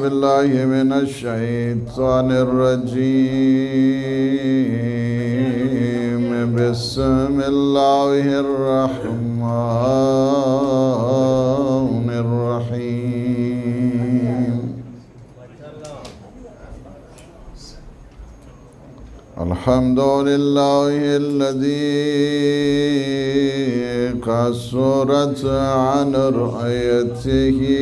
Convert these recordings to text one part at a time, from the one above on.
बिल्लाहि मिनश्शैतानिर्रजीम बिस्मिल्लाहिर्रहमानिर्रहीम अल्हम्दुलिल्लाहिल्लज़ी क़स्सरत अन रु'यतिही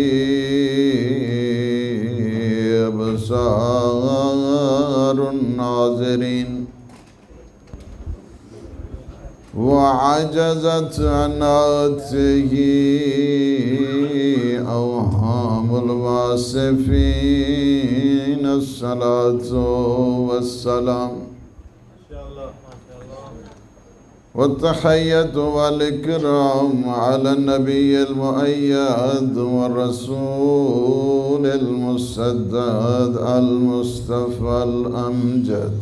अबसारुन नाज़िरीन वअजज़त अन अतिही अवहामुल वासिफ़ीन अस्सलातु वस्सलाम वत्तहिय्यतु वल इकराम अला नबिय्यिल मुअय्यद व रसूलिल मुसद्दद अल मुस्तफ़ल अमजद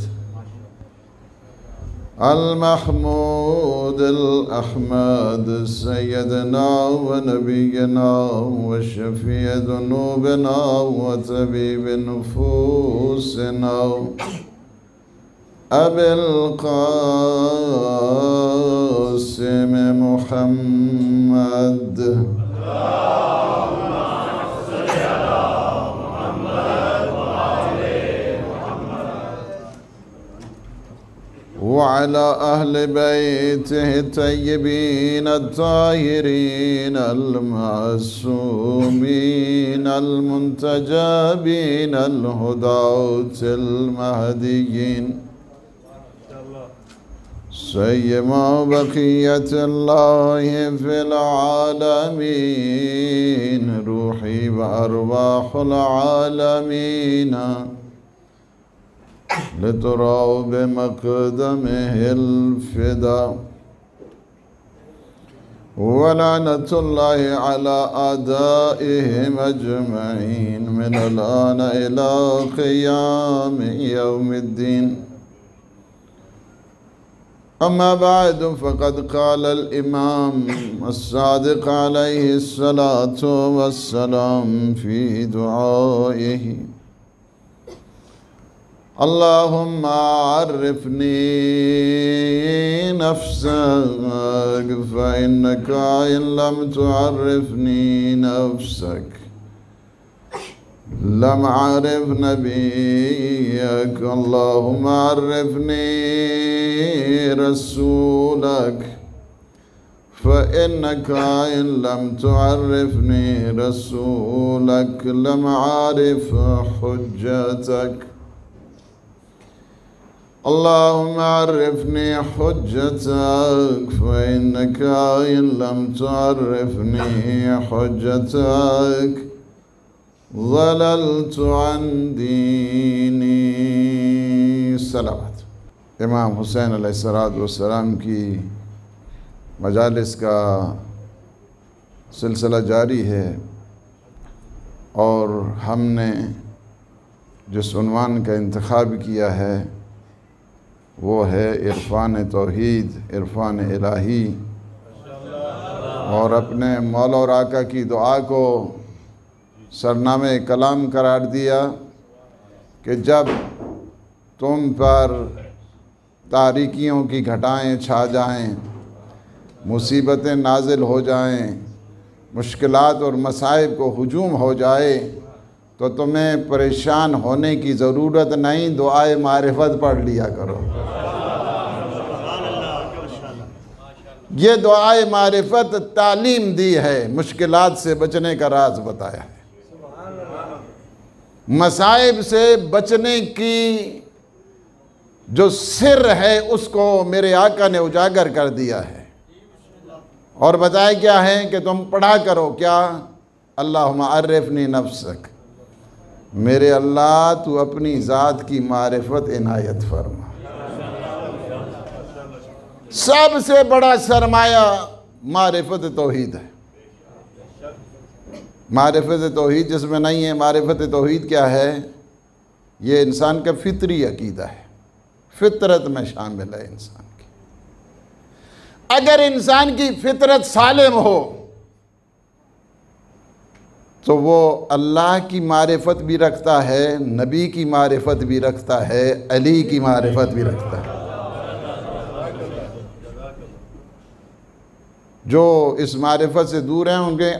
अल महमूदिल अहमद सय्यदना व नबिय्यना व शफ़ीअ ज़ुनूबिना व तबीब नुफूसिना अबिल क़ासिम मुहम्मद व अला अहले बैतिहि तय्यबीन अत्ताहिरीन अल मासूमीन अल मुंतजबीन अल हुदातिल महदियीन सय्यमा बक़ियतुल्लाहि फ़िल आलमीन रूही व अरवाहुल आलमीन लितुराउ बिमक़दमिहिल फ़िदा व लअनतुल्लाहि अला अदाइहिम अजमईन मिनल आन इला क़ियामि यौमिद्दीन अम्मा बाद फ़क़द क़ालल इमाम अस्सादिक़ अलैहिस्सलातु वस्सलाम फ़ी दुआइही अल्लाहुम्मा अर्रिफ़नी नफ़्सक फ़इन्नका इन लम तुअर्रिफ़नी नफ़्सक लम आरिफ नबियक अल्लाहुम्मा अर्रिफ़नी रसूलक फ़इन्नका इन लम तुअर्रिफ़नी रसूलक लम आरिफ हुज्जतक अल्लाहुम्मा अर्रिफ़नी हुज्जतक फ़इन्नका इन लम तुअर्रिफ़नी हुज्जतक ज़ललतु अन दीनी। सलावत। इमाम हुसैन अलैहिस्सलातु वस्सलाम की मजालिस का सिलसिला जारी है और हमने जिस उन्वान का इंतखाब किया है वो है इरफ़ान तौहीद, इरफ़ान इलाही, और अपने मौला और आका की दुआ को सरनामे कलाम करार दिया कि जब तुम पर तारीकियों की घटाएं छा जाएं, मुसीबतें नाजिल हो जाएं, मुश्किलात और मसाइब को हुजूम हो जाए तो तुम्हें परेशान होने की ज़रूरत नहीं, दुआए मारिफत पढ़ लिया करो। ये दुआए मारिफत तालीम दी है, मुश्किलात से बचने का राज बताया है, मसाइब से बचने की जो सिर है उसको मेरे आका ने उजागर कर दिया है और बताया क्या है कि तुम पढ़ा करो क्या, अल्लाहुम्मा अर्रिफ़नी नफ़्सक, मेरे अल्लाह तू अपनी ज़ात की मारिफत इनायत फरमा। सबसे बड़ा सरमाया मारिफत तौहीद है। मारिफत तौहीद जिसमें नहीं है, मारिफत तौहीद क्या है? ये इंसान का फितरी अकीदा है, फितरत में शामिल है इंसान की। अगर इंसान की फितरत सालिम हो तो वो अल्लाह की मारिफत भी रखता है, नबी की मारिफत भी रखता है, अली की मारिफत भी रखता है। जो इस मारिफत से दूर हैं उनके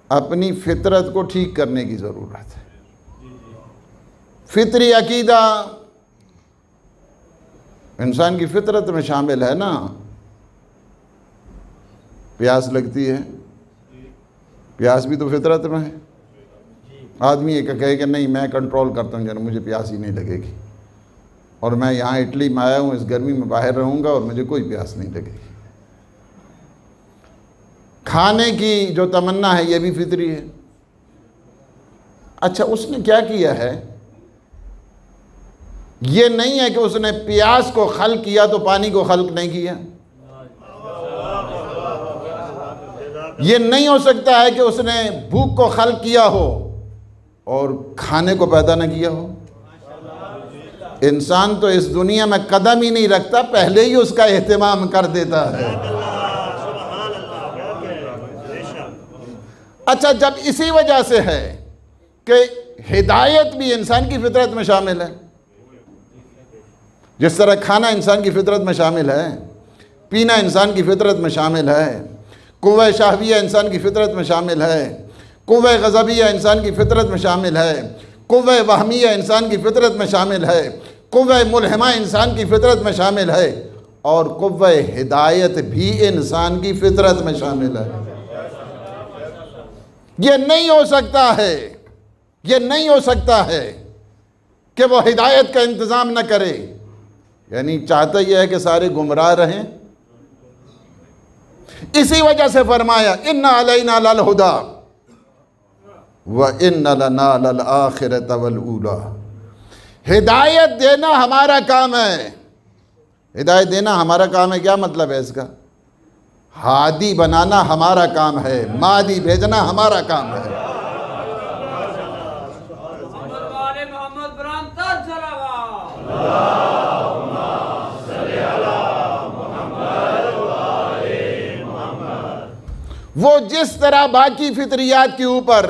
अपनी फितरत को ठीक करने की ज़रूरत है। फितरी अकीदा इंसान की फितरत में शामिल है ना। प्यास लगती है, प्यास भी तो फितरत में है। आदमी एक कहे कि नहीं मैं कंट्रोल करता हूँ जरा, मुझे प्यास ही नहीं लगेगी, और मैं यहाँ इटली में आया हूँ, इस गर्मी में बाहर रहूँगा और मुझे कोई प्यास नहीं लगेगी। खाने की जो तमन्ना है ये भी फितरी है। अच्छा, उसने क्या किया है? ये नहीं है कि उसने प्यास को खल्क किया तो पानी को खल्क नहीं किया। ये नहीं हो सकता है कि उसने भूख को खल्क किया हो और खाने को पैदा न किया हो। इंसान तो इस दुनिया में कदम ही नहीं रखता, पहले ही उसका एहतमाम कर देता है। अच्छा, जब इसी वजह से है कि हिदायत भी इंसान की फितरत में शामिल है, जिस तरह खाना इंसान की फितरत में शामिल है, पीना इंसान की फितरत में शामिल है, कुव्वा शाहविया इंसान की फितरत में शामिल है, कुव्वा गज़बिया इंसान की फितरत में शामिल है, कुव्वा वहमिया इंसान की फितरत में शामिल है, कुव्वा मुल्हिमा इंसान की फितरत में शामिल है, और कुव्वा हिदायत भी इंसान की फितरत में शामिल है। ये नहीं हो सकता है, ये नहीं हो सकता है कि वो हिदायत का इंतज़ाम न करे। यानी चाहता यह है कि सारे गुमराह रहें। इसी वजह से फरमाया इन्ना अलैना लल हुदा व इन्ना लना लल आखिरत वल ऊला। हिदायत देना हमारा काम है। हिदायत देना हमारा काम है। क्या मतलब है इसका? हादी बनाना हमारा काम है, मादी भेजना हमारा काम है। वो जिस तरह बाकी फितरियात के ऊपर,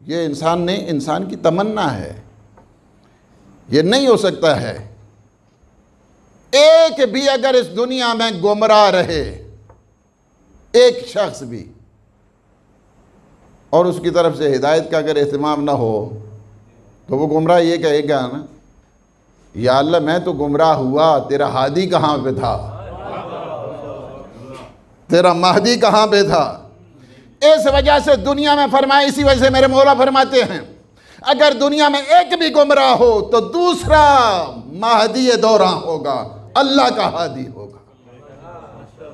ये इंसान की तमन्ना है। ये नहीं हो सकता है एक भी अगर इस दुनिया में गुमराह रहे, एक शख्स भी, और उसकी तरफ से हिदायत का अगर एहतमाम ना हो, तो वो गुमराह ये कहेगा ना, या अल्लाह मैं तो गुमराह हुआ, तेरा हादी कहाँ पे था, तेरा महदी कहाँ पे था। इस वजह से दुनिया में फरमाए, इसी वजह से मेरे मौला फरमाते हैं अगर दुनिया में एक भी गुमराह हो तो दूसरा महदी दौरान होगा, अल्लाह का हादी होगा।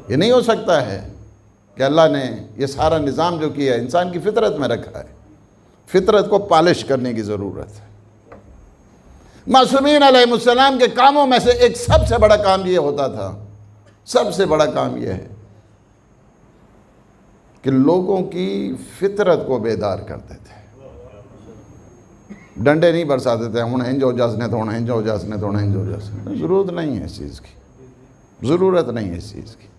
ये नहीं हो सकता है कि अल्लाह ने ये सारा निज़ाम जो किया है इंसान की फितरत में रखा है। फितरत को पॉलिश करने की ज़रूरत है। मासूमीन अलैहिस्सलाम के कामों में से एक सबसे बड़ा काम ये होता था, सबसे बड़ा काम ये है कि लोगों की फितरत को बेदार करते थे। डंडे नहीं बरसाते थे, हुण हिंज हो जासने तो हुण हिंज हो जासने तो हुण हिंज हो जासने। ज़रूरत नहीं है इस चीज़ की, ज़रूरत नहीं है इस चीज़ की।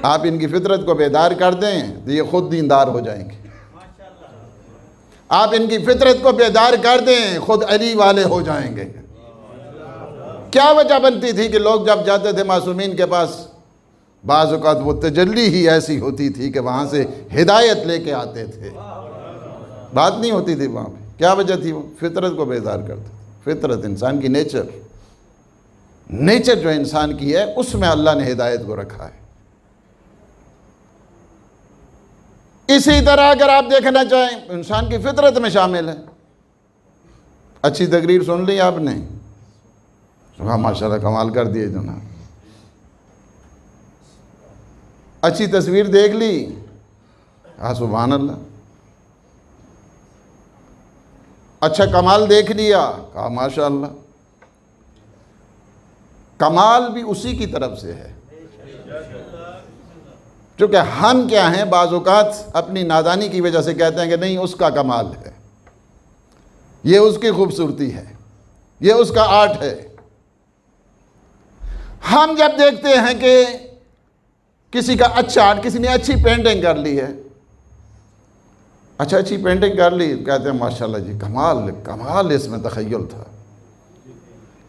आप इनकी फितरत को बेदार कर दें तो ये खुद दीनदार हो जाएंगे। आप इनकी फितरत को बेदार कर दें, खुद अली वाले हो जाएंगे। क्या वजह बनती थी कि लोग जब जाते थे मासूमीन के पास, बाज़ औक़ात वो तजल्ली ही ऐसी होती थी कि वहाँ से हिदायत लेके आते थे, बात नहीं होती थी वहाँ पे। क्या वजह थी? वो फितरत को बेदार करते। फितरत इंसान की नेचर जो इंसान की है उसमें अल्लाह ने हिदायत को रखा है। इसी तरह अगर आप देखना चाहें, इंसान की फितरत में शामिल है। अच्छी तकरीर सुन ली आपने, हाँ माशाल्लाह कमाल कर दिए जनाब। अच्छी तस्वीर देख ली, हाँ सुभान अल्लाह। अच्छा कमाल देख लिया, कहा माशाल्लाह। कमाल भी उसी की तरफ से है। क्योंकि हम क्या हैं, बाज़ औक़ात अपनी नादानी की वजह से कहते हैं कि नहीं उसका कमाल है, ये उसकी खूबसूरती है, ये उसका आर्ट है। हम जब देखते हैं कि किसी का अच्छा आर्ट, किसी ने अच्छी पेंटिंग कर ली है, अच्छा अच्छी पेंटिंग कर ली, कहते हैं माशाल्लाह जी कमाल कमाल इसमें तख़य्युल था,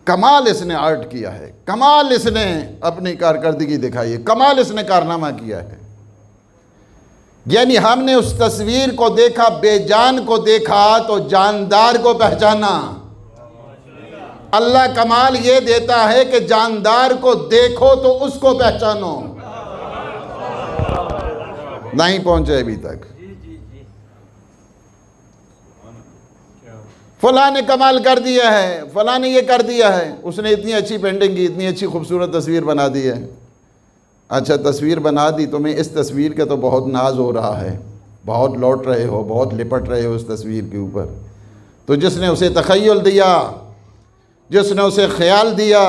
कमाल इसने आर्ट किया है, कमाल इसने अपनी कारकर्दगी दिखाई है, कमाल इसने कारनामा किया है। यानी हमने उस तस्वीर को देखा, बेजान को देखा तो जानदार को पहचाना। अल्लाह कमाल ये देता है कि जानदार को देखो तो उसको पहचानो। नहीं पहुंचे अभी तक। फलां ने कमाल कर दिया है, फलां ने ये कर दिया है, उसने इतनी अच्छी पेंटिंग की, इतनी अच्छी खूबसूरत तस्वीर बना दी है। अच्छा तस्वीर बना दी, तुम्हें इस तस्वीर का तो बहुत नाज हो रहा है, बहुत लौट रहे हो, बहुत लिपट रहे हो इस तस्वीर के ऊपर। तो जिसने उसे तख़य्युल दिया, जिसने उसे ख्याल दिया,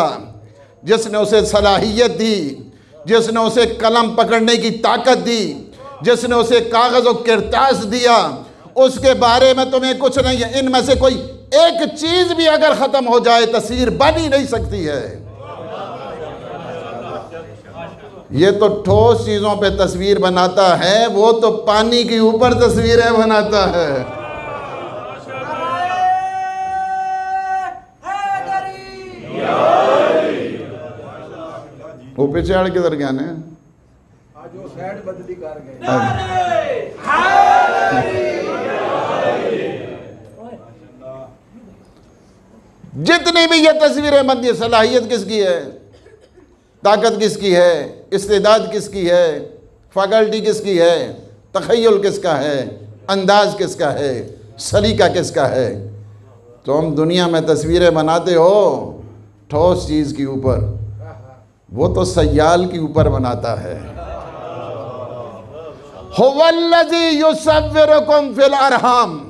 जिसने उसे सलाहियत दी, जिसने उसे कलम पकड़ने की ताकत दी, जिसने उसे कागज़ और किरतास दिया, उसके बारे में तुम्हें कुछ नहीं है। इनमें से कोई एक चीज़ भी अगर ख़त्म हो जाए तस्वीर बन ही नहीं सकती है। ये तो ठोस चीज़ों पे तस्वीर बनाता है, वो तो पानी के ऊपर तस्वीरें बनाता है। वो पीछे आड़ किधर गया ने जितनी भी ये तस्वीरें बनती है, सलाहियत किसकी है, ताकत किसकी है, इस्तेदाद किसकी है, फैकल्टी किसकी है, तख़य्युल किसका है, अंदाज किसका है, सलीका किसका है। तुम दुनिया में तस्वीरें बनाते हो ठोस चीज़ के ऊपर, वो तो सयाल के ऊपर बनाता है। हुवल्लज़ी युसव्विरुकुम फिल अरहाम,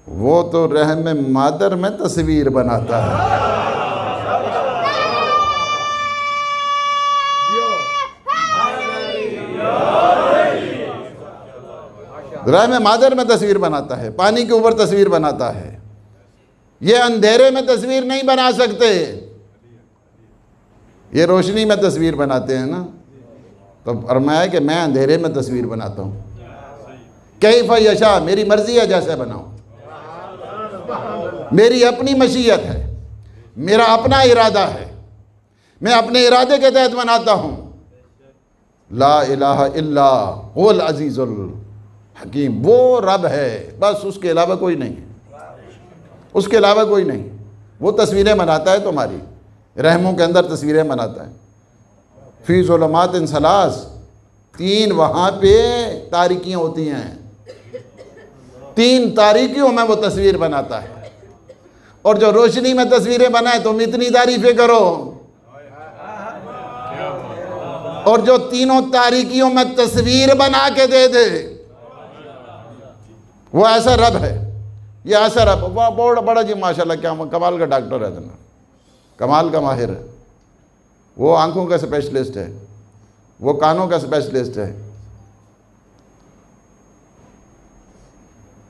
वो तो रहम मादर में तस्वीर बनाता है। रहम मादर में तस्वीर बनाता है, पानी के ऊपर तस्वीर बनाता है। ये अंधेरे में तस्वीर नहीं बना सकते, ये रोशनी में तस्वीर बनाते हैं ना। तो फरमाया कि मैं अंधेरे में तस्वीर बनाता हूँ। कैफ़ यशा, मेरी मर्जी है जैसे बनाऊँ, मेरी अपनी मशीयत है, मेरा अपना इरादा है, मैं अपने इरादे के तहत बनाता हूँ। ला इलाहा इल्ला हुवल अजीजुल हकीम, वो रब है, बस उसके अलावा कोई नहीं है, उसके अलावा कोई नहीं। वो तस्वीरें बनाता है तुम्हारी, रहमों के अंदर तस्वीरें बनाता है। फ़ी ज़ुलुमातिन सलास, 3 वहाँ पे तारीकियाँ होती हैं, 3 तारीकियों में वो तस्वीर बनाता है। और जो रोशनी में तस्वीरें बनाए तुम इतनी तारीफ़ें करो, और जो तीनों तारीकियों में तस्वीर बना के दे दे, वो ऐसा रब है। ये ऐसा रब, वह बहुत बड़ा जी माशाल्लाह, क्या कमाल का डॉक्टर है ना, कमाल का माहिर है। वो आंखों का स्पेशलिस्ट है, वो कानों का स्पेशलिस्ट है।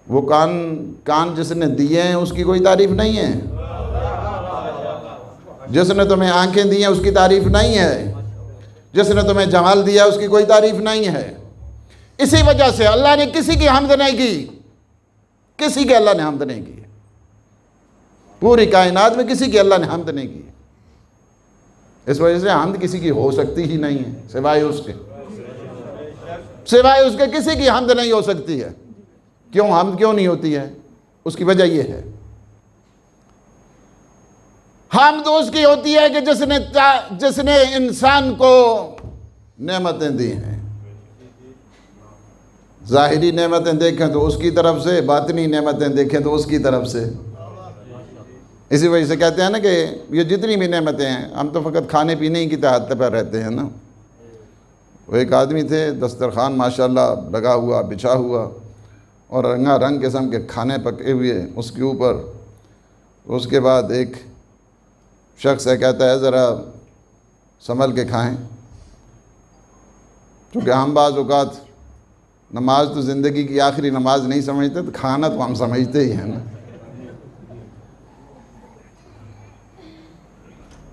वो कान जिसने दिए हैं उसकी कोई तारीफ नहीं है, जिसने तुम्हें आंखें दी हैं उसकी तारीफ नहीं है, जिसने तुम्हें जमाल दिया उसकी कोई तारीफ नहीं है। इसी वजह से अल्लाह ने किसी की हमद नहीं की, किसी की अल्लाह ने हमद नहीं की, पूरी कायनात में किसी की अल्लाह ने हमद नहीं की। इस वजह से हमद किसी की हो सकती ही नहीं है सिवाय उसके, सिवाय उसके किसी की हमद नहीं हो सकती है। क्यों हमद क्यों नहीं होती है? उसकी वजह यह है, हमद उसकी होती है कि जिसने इंसान को नेमतें दी हैं। ज़ाहिरी नेमतें देखें तो उसकी तरफ से, बातिनी नेमतें देखें तो उसकी तरफ से। इसी वजह से कहते हैं ना कि ये जितनी भी नेमतें हैं, हम तो फ़कत खाने पीने ही की तहत पर रहते हैं ना। वो एक आदमी थे, दस्तरखान माशाल्लाह लगा हुआ, बिछा हुआ, और रंग किस्म के खाने पके हुए उसके ऊपर। उसके बाद एक शख्स है, कहता है ज़रा संभल के खाएं, क्योंकि हम बाज़ औक़ात नमाज तो ज़िंदगी की आखिरी नमाज नहीं समझते, तो खाना तो हम समझते ही हैं ना।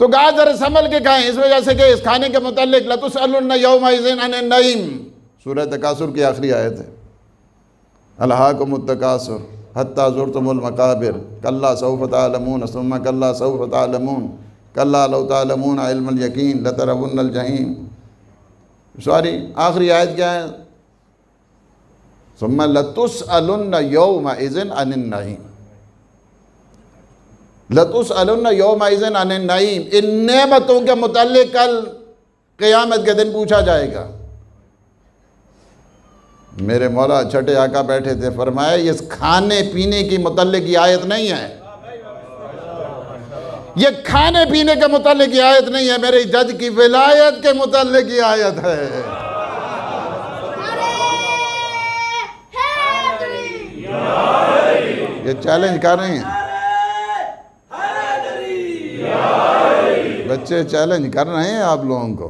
तो कहा ज़रा संभल के खाएं, इस वजह से कि इस खाने के मुताल्लिक़ लतुसअलुन्न यौमइज़िन अनिन नईम, सूरह तकासुर की आखिरी आयत है। अलहाकुमुत तकासुर हत्ता ज़ुरतुमुल मकाबिर कल्ला सौफ तअलमून सुम्मा कल्ला सौफ तअलमून कल्ला लौ तअलमून इल्मल यकीन लतरवुन्नल जहीम। सॉरी, आखिरी आयत क्या है? सुम्मा लतुसअलुन्न यौमइज़िन अनिन नईम, लतुसअलुन्न यौमइज़िन अनिन नईम। इन नेमतों के मुताल्लिक कल क़यामत के दिन पूछा जाएगा। मेरे मौला छठे आका बैठे थे, फरमाया ये खाने पीने की मुताल्लिक की आयत नहीं है, ये खाने पीने के मुताल्लिक की आयत नहीं है, मेरे जज की विलायत के मुताल्लिक की आयत है। ये चैलेंज कर रहे हैं बच्चे, चैलेंज कर रहे हैं आप लोगों को।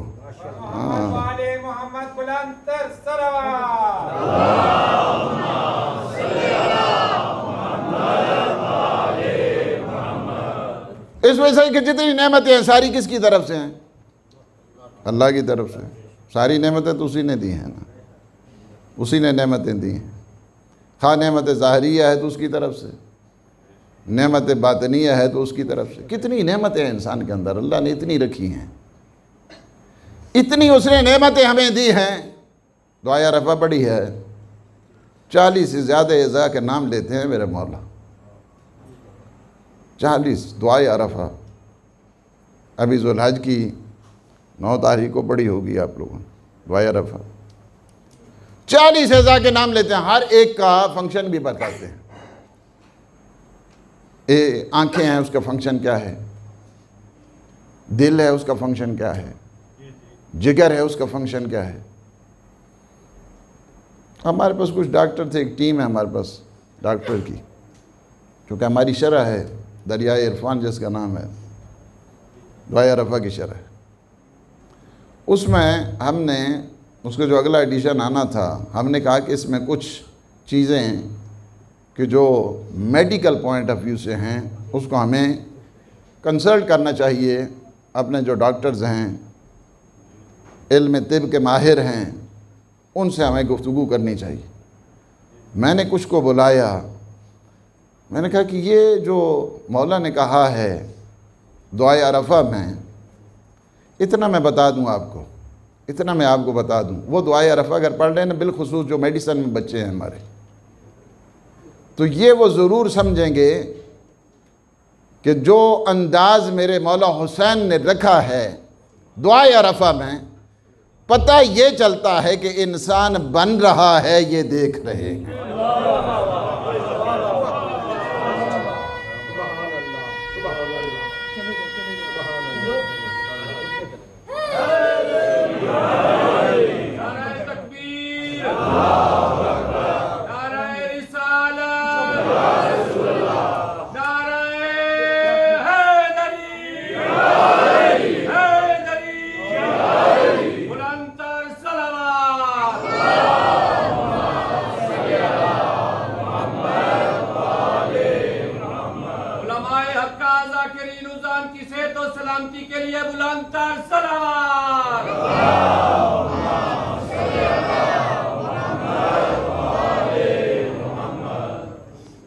हाँ, इस वजह से कि जितनी नेमतें हैं सारी किसकी तरफ से हैं? अल्लाह की तरफ से। सारी नेमतें तो उसी ने दी हैं ना, उसी ने नेमतें दी हैं। खा नेमत ज़ाहरिया है तो उसकी तरफ से, नेमत बातनिया है तो उसकी तरफ से। कितनी नेमतें हैं इंसान के अंदर, अल्लाह ने इतनी रखी हैं, इतनी उसने नेमतें हमें दी हैं। दुआ रफ़ा पड़ी है, 40 से ज़्यादा अज़ा के नाम लेते हैं मेरे मौला। 40 दुआ रफ़ा। अभी ज़ुल्हज की 9 तारीख को पड़ी होगी आप लोगों ने दुआ रफ़ा। 40 अज़ा के नाम लेते हैं, हर एक का फंक्शन भी बताते हैं। आंखें हैं, उसका फंक्शन क्या है? दिल है, उसका फंक्शन क्या है? जिगर है, उसका फंक्शन क्या है? हमारे पास कुछ डॉक्टर थे, एक टीम है हमारे पास डॉक्टर की, क्योंकि हमारी शरह है दरिया इरफान जिसका नाम है, दुआ रफ़ा की शरह। उसमें हमने उसका जो अगला एडिशन आना था, हमने कहा कि इसमें कुछ चीज़ें कि जो मेडिकल पॉइंट ऑफ व्यू से हैं उसको हमें कंसल्ट करना चाहिए। अपने जो डॉक्टर्स हैं, इल्म तिब के माहिर हैं, उनसे हमें गुफ्तगू करनी चाहिए। मैंने कुछ को बुलाया, मैंने कहा कि ये जो मौला ने कहा है दुआ अरफ़ा में, इतना मैं बता दूं आपको, इतना मैं आपको बता दूं। वो दुआ अरफ़ा अगर पढ़ लें ना, बिलखुसूस जो मेडिसन में बच्चे हैं हमारे, तो ये वो ज़रूर समझेंगे कि जो अंदाज़ मेरे मौला हुसैन ने रखा है दुआ अरफ़ा में, पता ये चलता है कि इंसान बन रहा है, ये देख रहे हैं।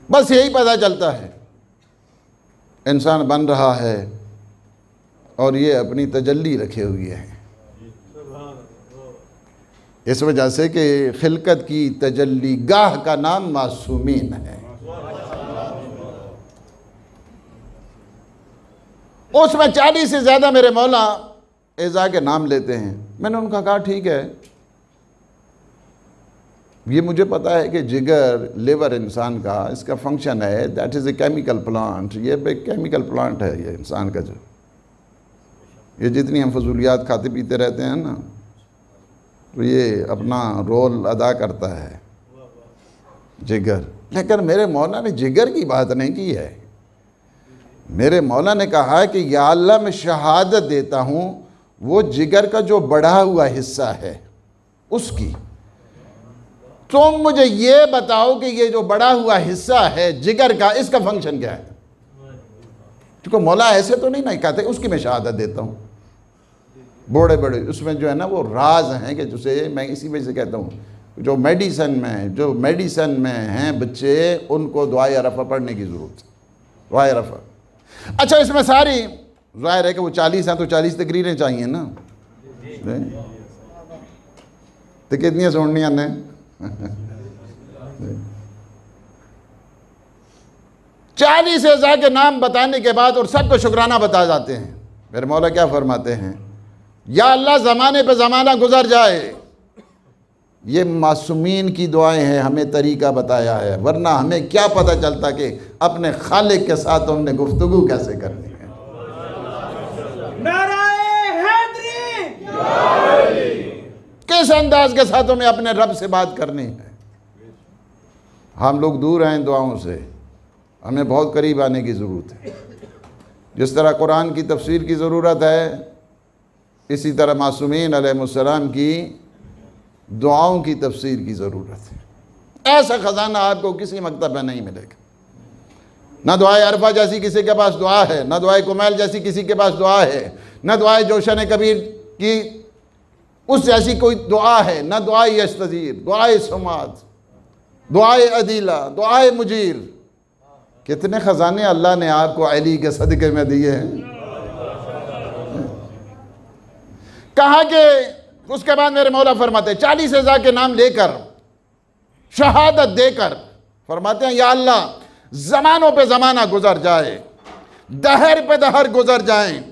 बस यही पता चलता है इंसान बन रहा है, और ये अपनी तजल्ली रखे हुए हैं, इस वजह से कि खिलकत की तजल्ली गाह का नाम मासूमीन है। उसमें 40 से ज़्यादा मेरे मौला एज़ा के नाम लेते हैं। मैंने उनका कहा ठीक है, ये मुझे पता है कि जिगर, लिवर इंसान का इसका फंक्शन है, that is a chemical plant, ये एक केमिकल प्लांट है ये इंसान का। जो ये जितनी हम फजूलियात खाते पीते रहते हैं ना, तो ये अपना रोल अदा करता है जिगर। लेकिन मेरे मौला ने जिगर की बात नहीं की है। मेरे मौला ने कहा है कि या अल्लाह मैं शहादत देता हूँ वो जिगर का जो बढ़ा हुआ हिस्सा है उसकी, तुम मुझे ये बताओ कि ये जो बढ़ा हुआ हिस्सा है जिगर का, इसका फंक्शन क्या है? क्योंकि मौला ऐसे तो नहीं ना कहते, उसकी मैं शहादत देता हूँ। बड़े बड़े उसमें जो है ना वो राज हैं कि जिसे मैं इसी वजह से कहता हूँ जो मेडिसन में हैं बच्चे, उनको दुआए अरफा पढ़ने की ज़रूरत है, दुआए अरफा। अच्छा, इसमें सारी ज़ाहिर है कि वो 40 हैं तो 40 तकरीरें चाहिए ना, तो कितनी सुननियाँ ने 40 अज़ा के नाम बताने के बाद और सबको शुक्राना बता जाते हैं। मेरे मौला क्या फरमाते हैं, या अल्लाह ज़माने पे ज़माना गुजर जाए, ये मासूमीन की दुआएं हैं, हमें तरीका बताया है, वरना हमें क्या पता चलता कि अपने खालिक के साथ हमने गुफ्तगू कैसे करनी है। किस अंदाज के साथ हमें अपने रब से बात करनी है। हम लोग दूर हैं दुआओं से, हमें बहुत करीब आने की ज़रूरत है। जिस तरह कुरान की तफसीर की ज़रूरत है, इसी तरह मासूमीन अलैहिस्सलाम की दुआओं की तफसीर की ज़रूरत है। ऐसा ख़जाना आपको किसी मकतब में नहीं मिलेगा। ना दुआए अरफा जैसी किसी के पास दुआ है, ना दुआए कुमैल जैसी किसी के पास दुआ है, ना दुआए जोशन कबीर की उस जैसी कोई दुआ है, ना दुआए यस्तजीर, दुआए सुमात, दुआए अदीला, दुआए मुजीर। कितने ख़जाने अल्लाह ने आपको अली के सदक़े में दिए हैं। कहा कि उसके बाद मेरे मौला फरमाते 40 अज़ा के नाम लेकर, शहादत देकर फरमाते हैं, या अल्लाह ज़मानों पे ज़माना गुजर जाए, दहर पे दहर गुजर जाए,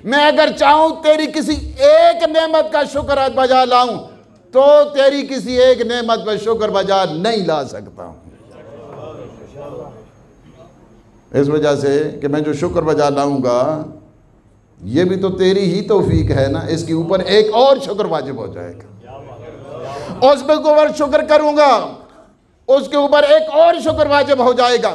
मैं अगर चाहूँ तेरी किसी एक नेमत का शुक्र बजा लाऊं तो तेरी किसी एक नेमत पर शुक्र बजा नहीं ला सकता हूँ। इस वजह से कि मैं जो शुक्र बजा लाऊंगा ये भी तो तेरी ही तौफीक है ना, इसके ऊपर एक और शुक्र वाजिब हो जाएगा। उस पर ऊपर शुक्र करूंगा, उसके ऊपर एक और शुक्र वाजिब हो जाएगा।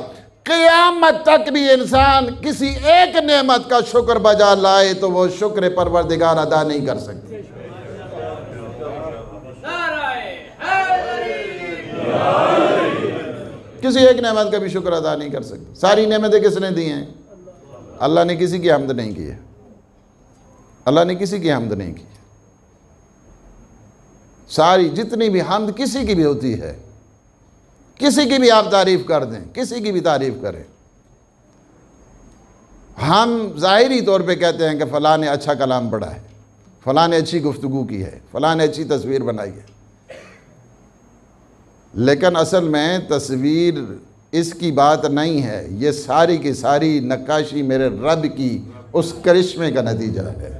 क़यामत तक भी इंसान किसी एक नेमत का शुक्र बजा लाए तो वो शुक्र परवरदिगार अदा नहीं कर सकते। किसी एक नेमत का भी शुक्र अदा नहीं कर सकते। सारी नेमतें किसने दी हैं? अल्लाह ने किसी की हमद नहीं की है, अल्लाह ने किसी की हमद नहीं की। सारी जितनी भी हमद किसी की भी होती है, किसी की भी आप तारीफ़ कर दें, किसी की भी तारीफ़ करें, हम ज़ाहिरी तौर पे कहते हैं कि फ़लाँ ने अच्छा कलाम पढ़ा है, फ़लाँ ने अच्छी गुफ्तगू की है, फ़लाँ ने अच्छी तस्वीर बनाई है, लेकिन असल में तस्वीर इसकी बात नहीं है। ये सारी की सारी नक्काशी मेरे रब की उस करिश्मे का नतीजा है।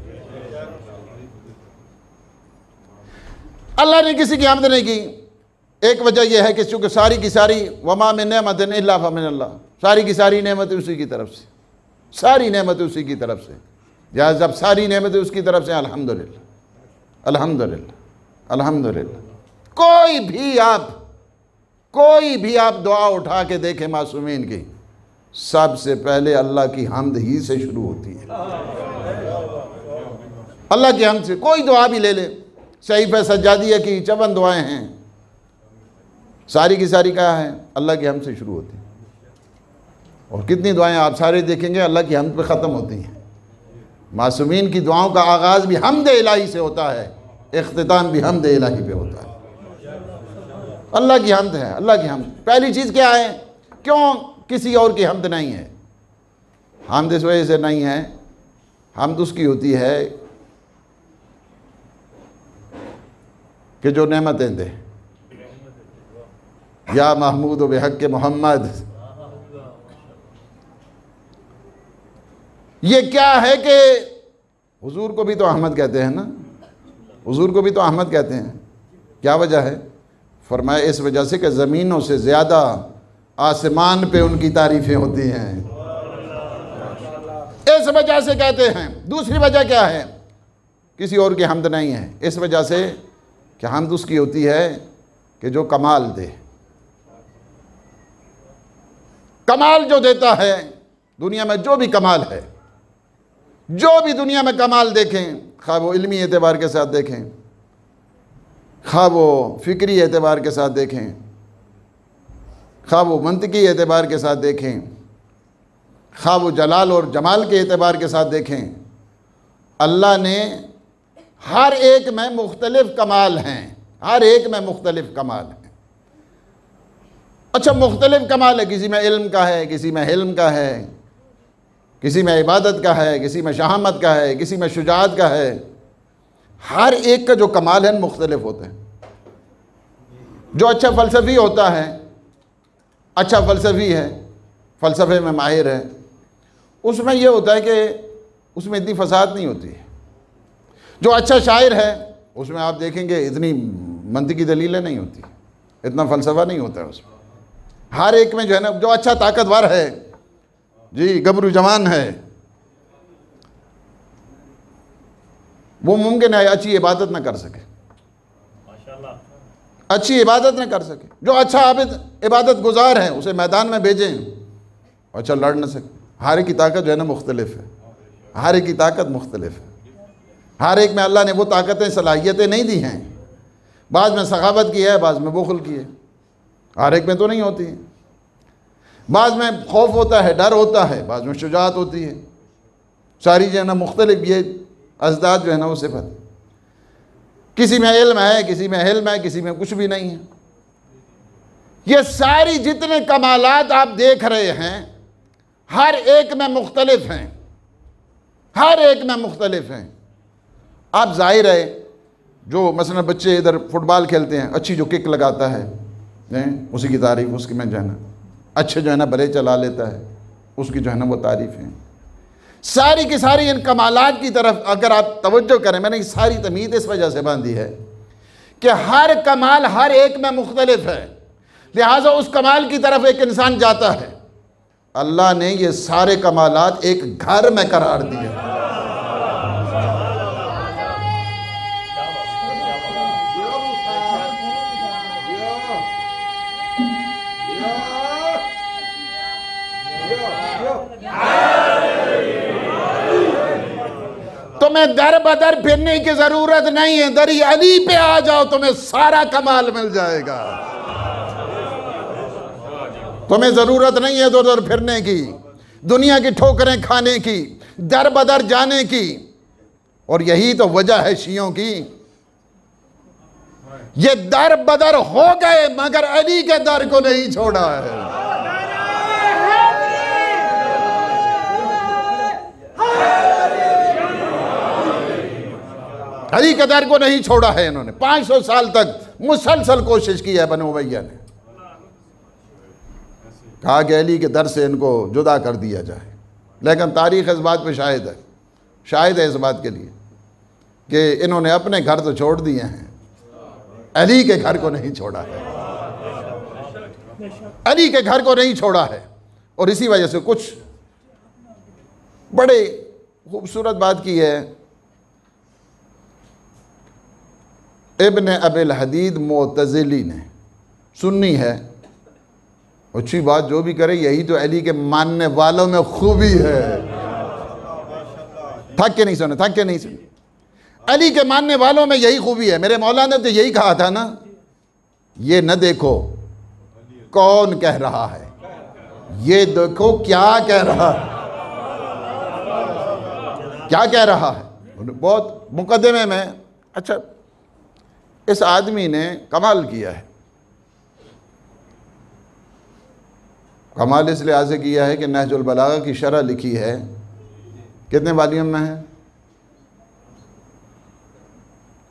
अल्लाह ने किसी की आमद नहीं की। एक वजह यह है कि चूँकि सारी की सारी वमा मिन नेमतिन इल्ला फमिनल्लाह, सारी की सारी नेमतें उसी की तरफ से, सारी नेमतें उसी की तरफ से। या जब सारी नेमतें उसकी तरफ से, अल्हम्दुलिल्लाह अल्हम्दुलिल्लाह अल्हम्दुलिल्लाह। कोई भी आप दुआ उठा के देखें मासूमीन की, सबसे पहले अल्लाह की हम्द ही से शुरू होती है। अल्लाह की हम्द से कोई दुआ भी ले ले, सहीफ़े सज्जादिया की 54 दुआएं हैं, सारी की सारी क्या है? अल्लाह की हम्द से शुरू होती है। और कितनी दुआएं आप सारे देखेंगे अल्लाह की हम्द पे ख़त्म होती हैं। मासूमीन की दुआओं का आगाज़ भी हम्द इलाही से होता है, इख्तिताम भी हम्द इलाही पे होता है। अल्लाह की हम्द है, अल्लाह की हम्द। पहली चीज़ क्या है? क्यों किसी और की हम्द नहीं है? हम्द इस वजह से नहीं है, हम्द उसकी होती है कि जो नेमतें दे। या महमूद व बेहक़ मोहम्मद, ये क्या है कि हुजूर को भी तो अहमद कहते हैं ना, हुजूर को भी तो अहमद कहते हैं। क्या वजह है? फरमाया इस वजह से कि ज़मीनों से ज़्यादा आसमान पे उनकी तारीफ़ें होती हैं, इस वजह से कहते हैं। दूसरी वजह क्या है? किसी और की हम्द नहीं है, इस वजह से कि हम्द उसकी होती है कि जो कमाल दे। कमाल जो देता है दुनिया में, जो भी कमाल है, जो भी दुनिया में कमाल देखें, खा वो इल्मी एतबार के साथ देखें, खा वो फ़िक्री एतबार के साथ देखें, खा वो मंतकी एतबार के साथ देखें, खा वो जलाल और जमाल के एतबार के साथ देखें, अल्लाह ने हर एक में मुख्तलिफ़ कमाल हैं, हर एक में मुख्तलिफ कमाल है। अच्छा, मुख्तलिफ कमाल है, किसी में इल्म का है, किसी में हिल्म का है, किसी में इबादत का है, किसी में शहामत का है, किसी में शुजाअत का है। हर एक का जो कमाल है मुख्तलिफ होते हैं। जो अच्छा फ़लसफ़ी होता है, अच्छा फ़लसफ़ी है, फ़लसफ़े में माहिर है, उसमें यह होता है कि उसमें इतनी फसाद नहीं होती है। जो अच्छा शायर है उसमें आप देखेंगे इतनी मंतिकी दलीलें नहीं होती, इतना फ़लसफ़ा नहीं होता है उसमें। हर एक में जो है ना, जो अच्छा ताकतवर है जी, गबरू जवान है, वो मुमकिन है अच्छी इबादत ना कर सके, अच्छी इबादत ना कर सके। जो अच्छा आबिद इबादत गुजार है उसे मैदान में भेजें, अच्छा लड़ ना सके। हर एक की ताकत जो है ना मुख्तलिफ है, हर एक की ताकत मुख्तलिफ है। हर एक में अल्लाह ने वो ताकतें सलाहियतें नहीं दी हैं। बाज़ में सखावत की है, बाज़ में बुखल की है, हर एक में तो नहीं होती है। बाज़ में खौफ होता है, डर होता है, बाज़ में शुजाअत होती है। सारी जो है ना मुख्तलिफ ये अज़दाद जो है ना वो सिफत। किसी में इल्म है, किसी में हिल्म है, किसी में कुछ भी नहीं है। ये सारी जितने कमालात आप देख रहे हैं हर एक में मुख्तलिफ हैं, हर एक में मुख्तलिफ हैं। आप ज़ाहिर है जो मसलन बच्चे इधर फुटबॉल खेलते हैं, अच्छी जो किक लगाता है उसी की तारीफ़, उसकी में जो है ना अच्छे जो है ना बले चला लेता है, उसकी जो है ना वो तारीफ़ है। सारी की सारी इन कमालात की तरफ अगर आप तवज्जो करें, मैंने ये सारी तमीद इस वजह से बांधी है कि हर कमाल हर एक में मुख्तलिफ है, लिहाजा उस कमाल की तरफ एक इंसान जाता है। अल्लाह ने ये सारे कमालात एक घर में करार दिए। तुम्हें दर बदर फिरने की जरूरत नहीं है, दरी अली पे आ जाओ, तुम्हें सारा कमाल मिल जाएगा। तुम्हें जरूरत नहीं है इधर उधर फिरने की, दुनिया की ठोकरें खाने की, दर बदर जाने की। और यही तो वजह है शियों की, ये दर बदर हो गए मगर अली के दर को नहीं छोड़ा है। अली के दर को नहीं छोड़ा है इन्होंने। 500 साल तक मुसलसल कोशिश की है बनु उमय्या ने, कहा कि अली के दर से इनको जुदा कर दिया जाए, लेकिन तारीख़ इस बात पे शाहिद है इस बात के लिए कि इन्होंने अपने घर तो छोड़ दिए हैं, अली के घर को नहीं छोड़ा है, अली के घर को नहीं छोड़ा है। और इसी वजह से कुछ बड़े खूबसूरत बात की है इब्न अबिल हदीद मोतज़िली ने, सुन्नी है, अच्छी बात जो भी करे, यही तो अली के मानने वालों में खूबी है। थक के नहीं सुने, अली के मानने वालों में यही खूबी है। मेरे मौला ने तो यही कहा था ना, ये न देखो कौन कह रहा है, ये देखो क्या कह रहा है, क्या कह रहा है। बहुत मुकदमे में अच्छा इस आदमी ने कमाल किया है। कमाल इस लिहाज से किया है कि नहजुल बलागा की शरह लिखी है, कितने वॉल्यूम में है?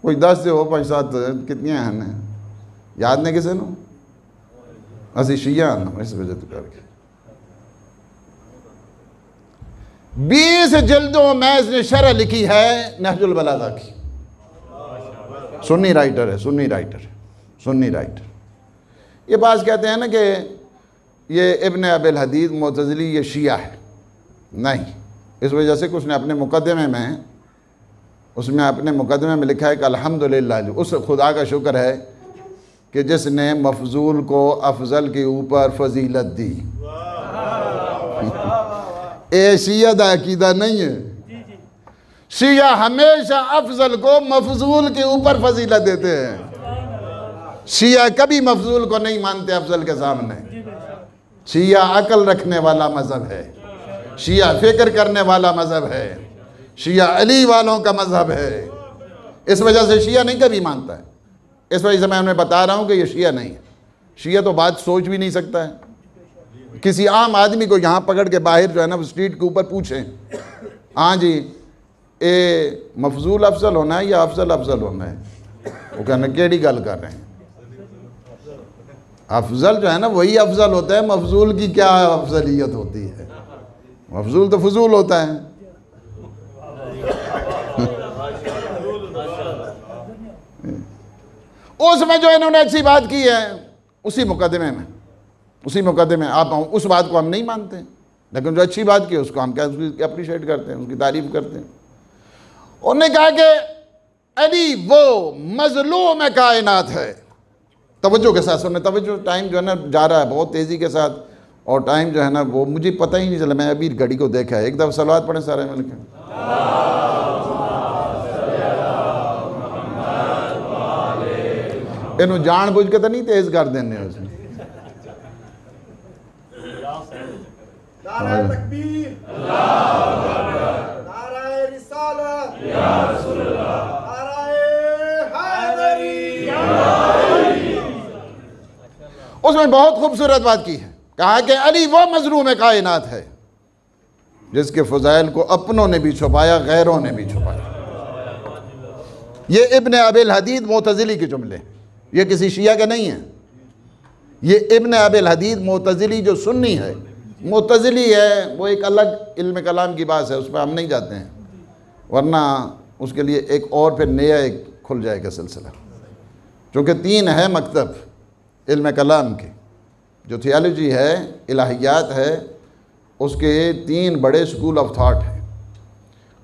कोई 10 से हो 5-7 कितनी हैं, याद नहीं किसी ने? असी शिया इस वजह तो करके 20 जल्दों में इसने शरह लिखी है नहजुल बलागा की। सुन्नी राइटर है, सुन्नी राइटर। ये बात कहते हैं ना कि ये इब्न अबिल हदीद मोतज़िली ये शिया है, नहीं। इस वजह से उसने अपने मुकदमे में, उसमें अपने मुकदमे में लिखा है कि अल्हम्दुलिल्लाह, उस खुदा का शुक्र है कि जिसने मफजूल को अफजल के ऊपर फजीलत दी। ए शिया दा अकीदा नहीं है, शिया हमेशा अफजल को मफजूल के ऊपर फजीलत देते हैं। शिया कभी मफजूल को नहीं मानते अफजल के सामने। शिया अकल रखने वाला मज़हब है, शिया फिक्र करने वाला मज़हब है, शिया अली वालों का मज़हब है। इस वजह से शिया नहीं कभी मानता है, इस वजह से मैं उन्हें बता रहा हूँ कि ये शिया नहीं है। शिया तो बात सोच भी नहीं सकता है। किसी आम आदमी को यहाँ पकड़ के बाहर जो है ना स्ट्रीट के ऊपर पूछें, हाँ जी ए मफजूल अफजल होना है या अफजल अफजल होना है, वो कहना केड़ी गल कर रहे हैं। अफजल जो है ना वही अफजल होता है, मफजूल की क्या अफजलियत होती है? मफजूल तो फजूल होता है। उसमें जो इन्होंने अच्छी बात की है उसी मुकदमे में आप उस बात को हम नहीं मानते, लेकिन जो अच्छी बात की है उसको हम क्या उसकी अप्रिशिएट करते हैं, उसकी तारीफ करते हैं। उन्होंने कहा कि अली वो मजलूम कायनात है। तवज्जो के साथ सुनने, तवज्जो, टाइम जो है ना जा रहा है बहुत तेज़ी के साथ, और टाइम जो है ना वो मुझे पता ही नहीं चला। मैं अभी घड़ी को देखा है। एक दफ़ा सलवात पढ़े सारे मिलकर। इन्हों जान बुझ के तो नहीं तेज कर देने उसने। उसमें बहुत खूबसूरत बात की है। कहा कि अली वो मजलूम कायनात है जिसके फजाइल को अपनों ने भी छुपाया, गैरों ने भी छुपाया। ये इब्न अबिल हदीद मोतजिली के जुमले, ये किसी शिया के नहीं है। ये इब्न अबिल हदीद मोतजिली जो सुन्नी है, मोतजिली है, वो एक अलग इल्म कलाम की बात है, उस पर हम नहीं जाते हैं, वरना उसके लिए एक और फिर नया एक खुल जाएगा सिलसिला। चूँकि 3 है मकतब इल्म कलाम के, जो थियोलॉजी है, इलाहियात है, उसके 3 बड़े स्कूल ऑफ थाट हैं।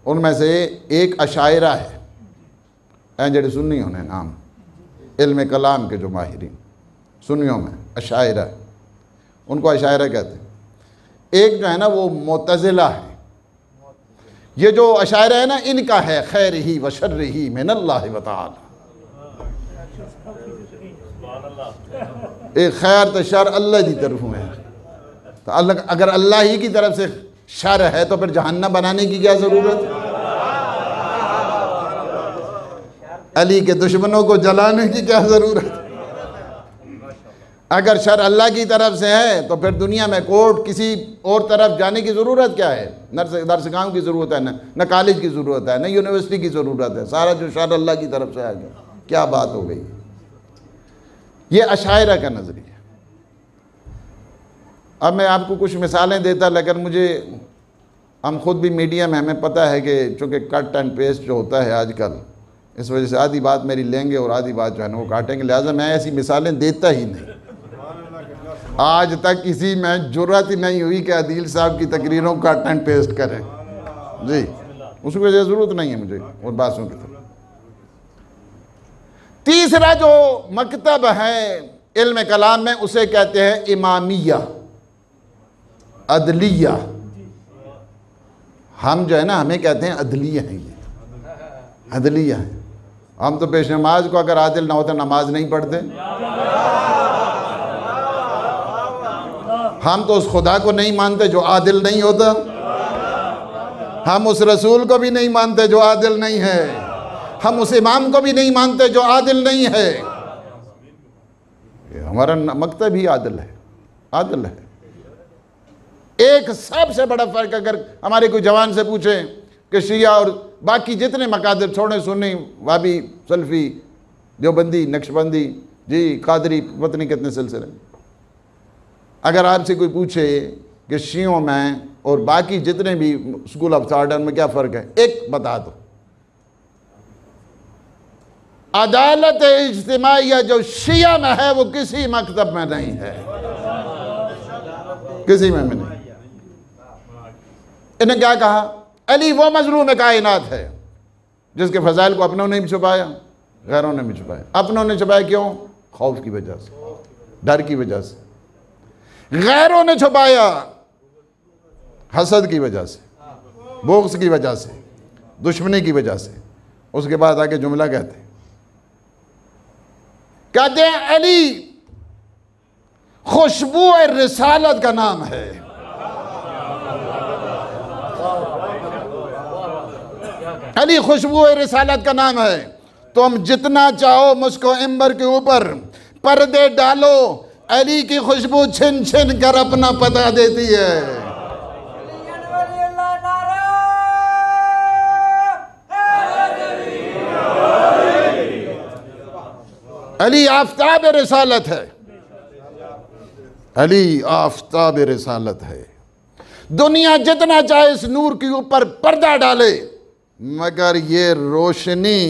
उनमें से एक अशायरा है, जड़े सुन्नी होने नाम इल्म कलाम के जो माहिरीन सुन्नियों में अशायरा है, उनको अशायरा कहते हैं। एक जो है ना वो मुतज़िला है। ये जो अशायरा है ना इनका है खैर ही व शर्र ही मिनल्लाह व तआला। एक खैर तो शर अल्लाह की तरफ है, तो अल्लाह अगर अल्लाह ही की तरफ से शर है तो फिर जहन्नम बनाने की क्या ज़रूरत है? अली के दुश्मनों को जलाने की क्या ज़रूरत है? अगर शर अल्लाह की तरफ से है तो फिर दुनिया में कोर्ट किसी और तरफ जाने की ज़रूरत क्या है? दरसगाहों की ज़रूरत है न कॉलेज की ज़रूरत है, न यूनिवर्सिटी की ज़रूरत है। सारा जो शर अल्लाह की तरफ से आ गया, क्या बात हो गई? ये अशायरा का नज़रिया। अब मैं आपको कुछ मिसालें देता, लेकिन मुझे हम खुद भी मीडिया में हमें पता है कि चूँकि कट एंड पेस्ट जो होता है आजकल, इस वजह से आधी बात मेरी लेंगे और आधी बात जो है ना वो काटेंगे, लिहाजा मैं ऐसी मिसालें देता ही नहीं। आज तक किसी में जुर्रत ही नहीं हुई कि अदील साहब की तकरीरों का कट एंड पेस्ट करें जी, उसकी वजह ज़रूरत नहीं है मुझे और बातों की तरफ। तीसरा जो मकतब है इल्म कलाम में उसे कहते हैं इमामिया, अदलिया। हम जो है ना हमें कहते हैं अदलिया है, ये अदलिया है। हम तो पेश नमाज को अगर आदिल ना होता नमाज नहीं पढ़ते। हम तो उस खुदा को नहीं मानते जो आदिल नहीं होता। हम उस रसूल को भी नहीं मानते जो आदिल नहीं है। हम उस इमाम को भी नहीं मानते जो आदिल नहीं है। हमारा मकतब ही आदिल है, आदिल है। एक सबसे बड़ा फ़र्क अगर हमारे कोई जवान से पूछे कि शिया और बाकी जितने मकादर छोड़े, सुन्नी, वाबी, सल्फी, देवबंदी, नक्शबंदी, जी कादरी, पता नहीं कितने सिलसिले, अगर आपसे कोई पूछे कि शियों में और बाकी जितने भी स्कूल ऑफ थॉट में क्या फ़र्क है, एक बता दो। अदालत इज्तिमाइया जो शिया में है वो किसी मकतब में नहीं है, किसी में नहीं। इन्हें क्या कहा? अली वो मजलूम कायनात है जिसके फजाइल को अपनों ने भी छुपाया, गैरों ने भी छुपाया। अपनों ने छुपाया क्यों? खौफ की वजह से, डर की वजह से। गैरों ने छुपाया हसद की वजह से, बोग्स की वजह से, दुश्मनी की वजह से। उसके बाद आगे जुमला कहते हैं अली खुशबू रिसालत का नाम है। अली खुशबू रिसालत का नाम है। तुम जितना चाहो मुझको इम्बर के ऊपर पर्दे डालो, अली की खुशबू छिन छिन कर अपना पता देती है। अली आफताब रिसालत है, अली आफताब रिसालत है। दुनिया जितना चाहे इस नूर के ऊपर पर्दा डाले, मगर ये रोशनी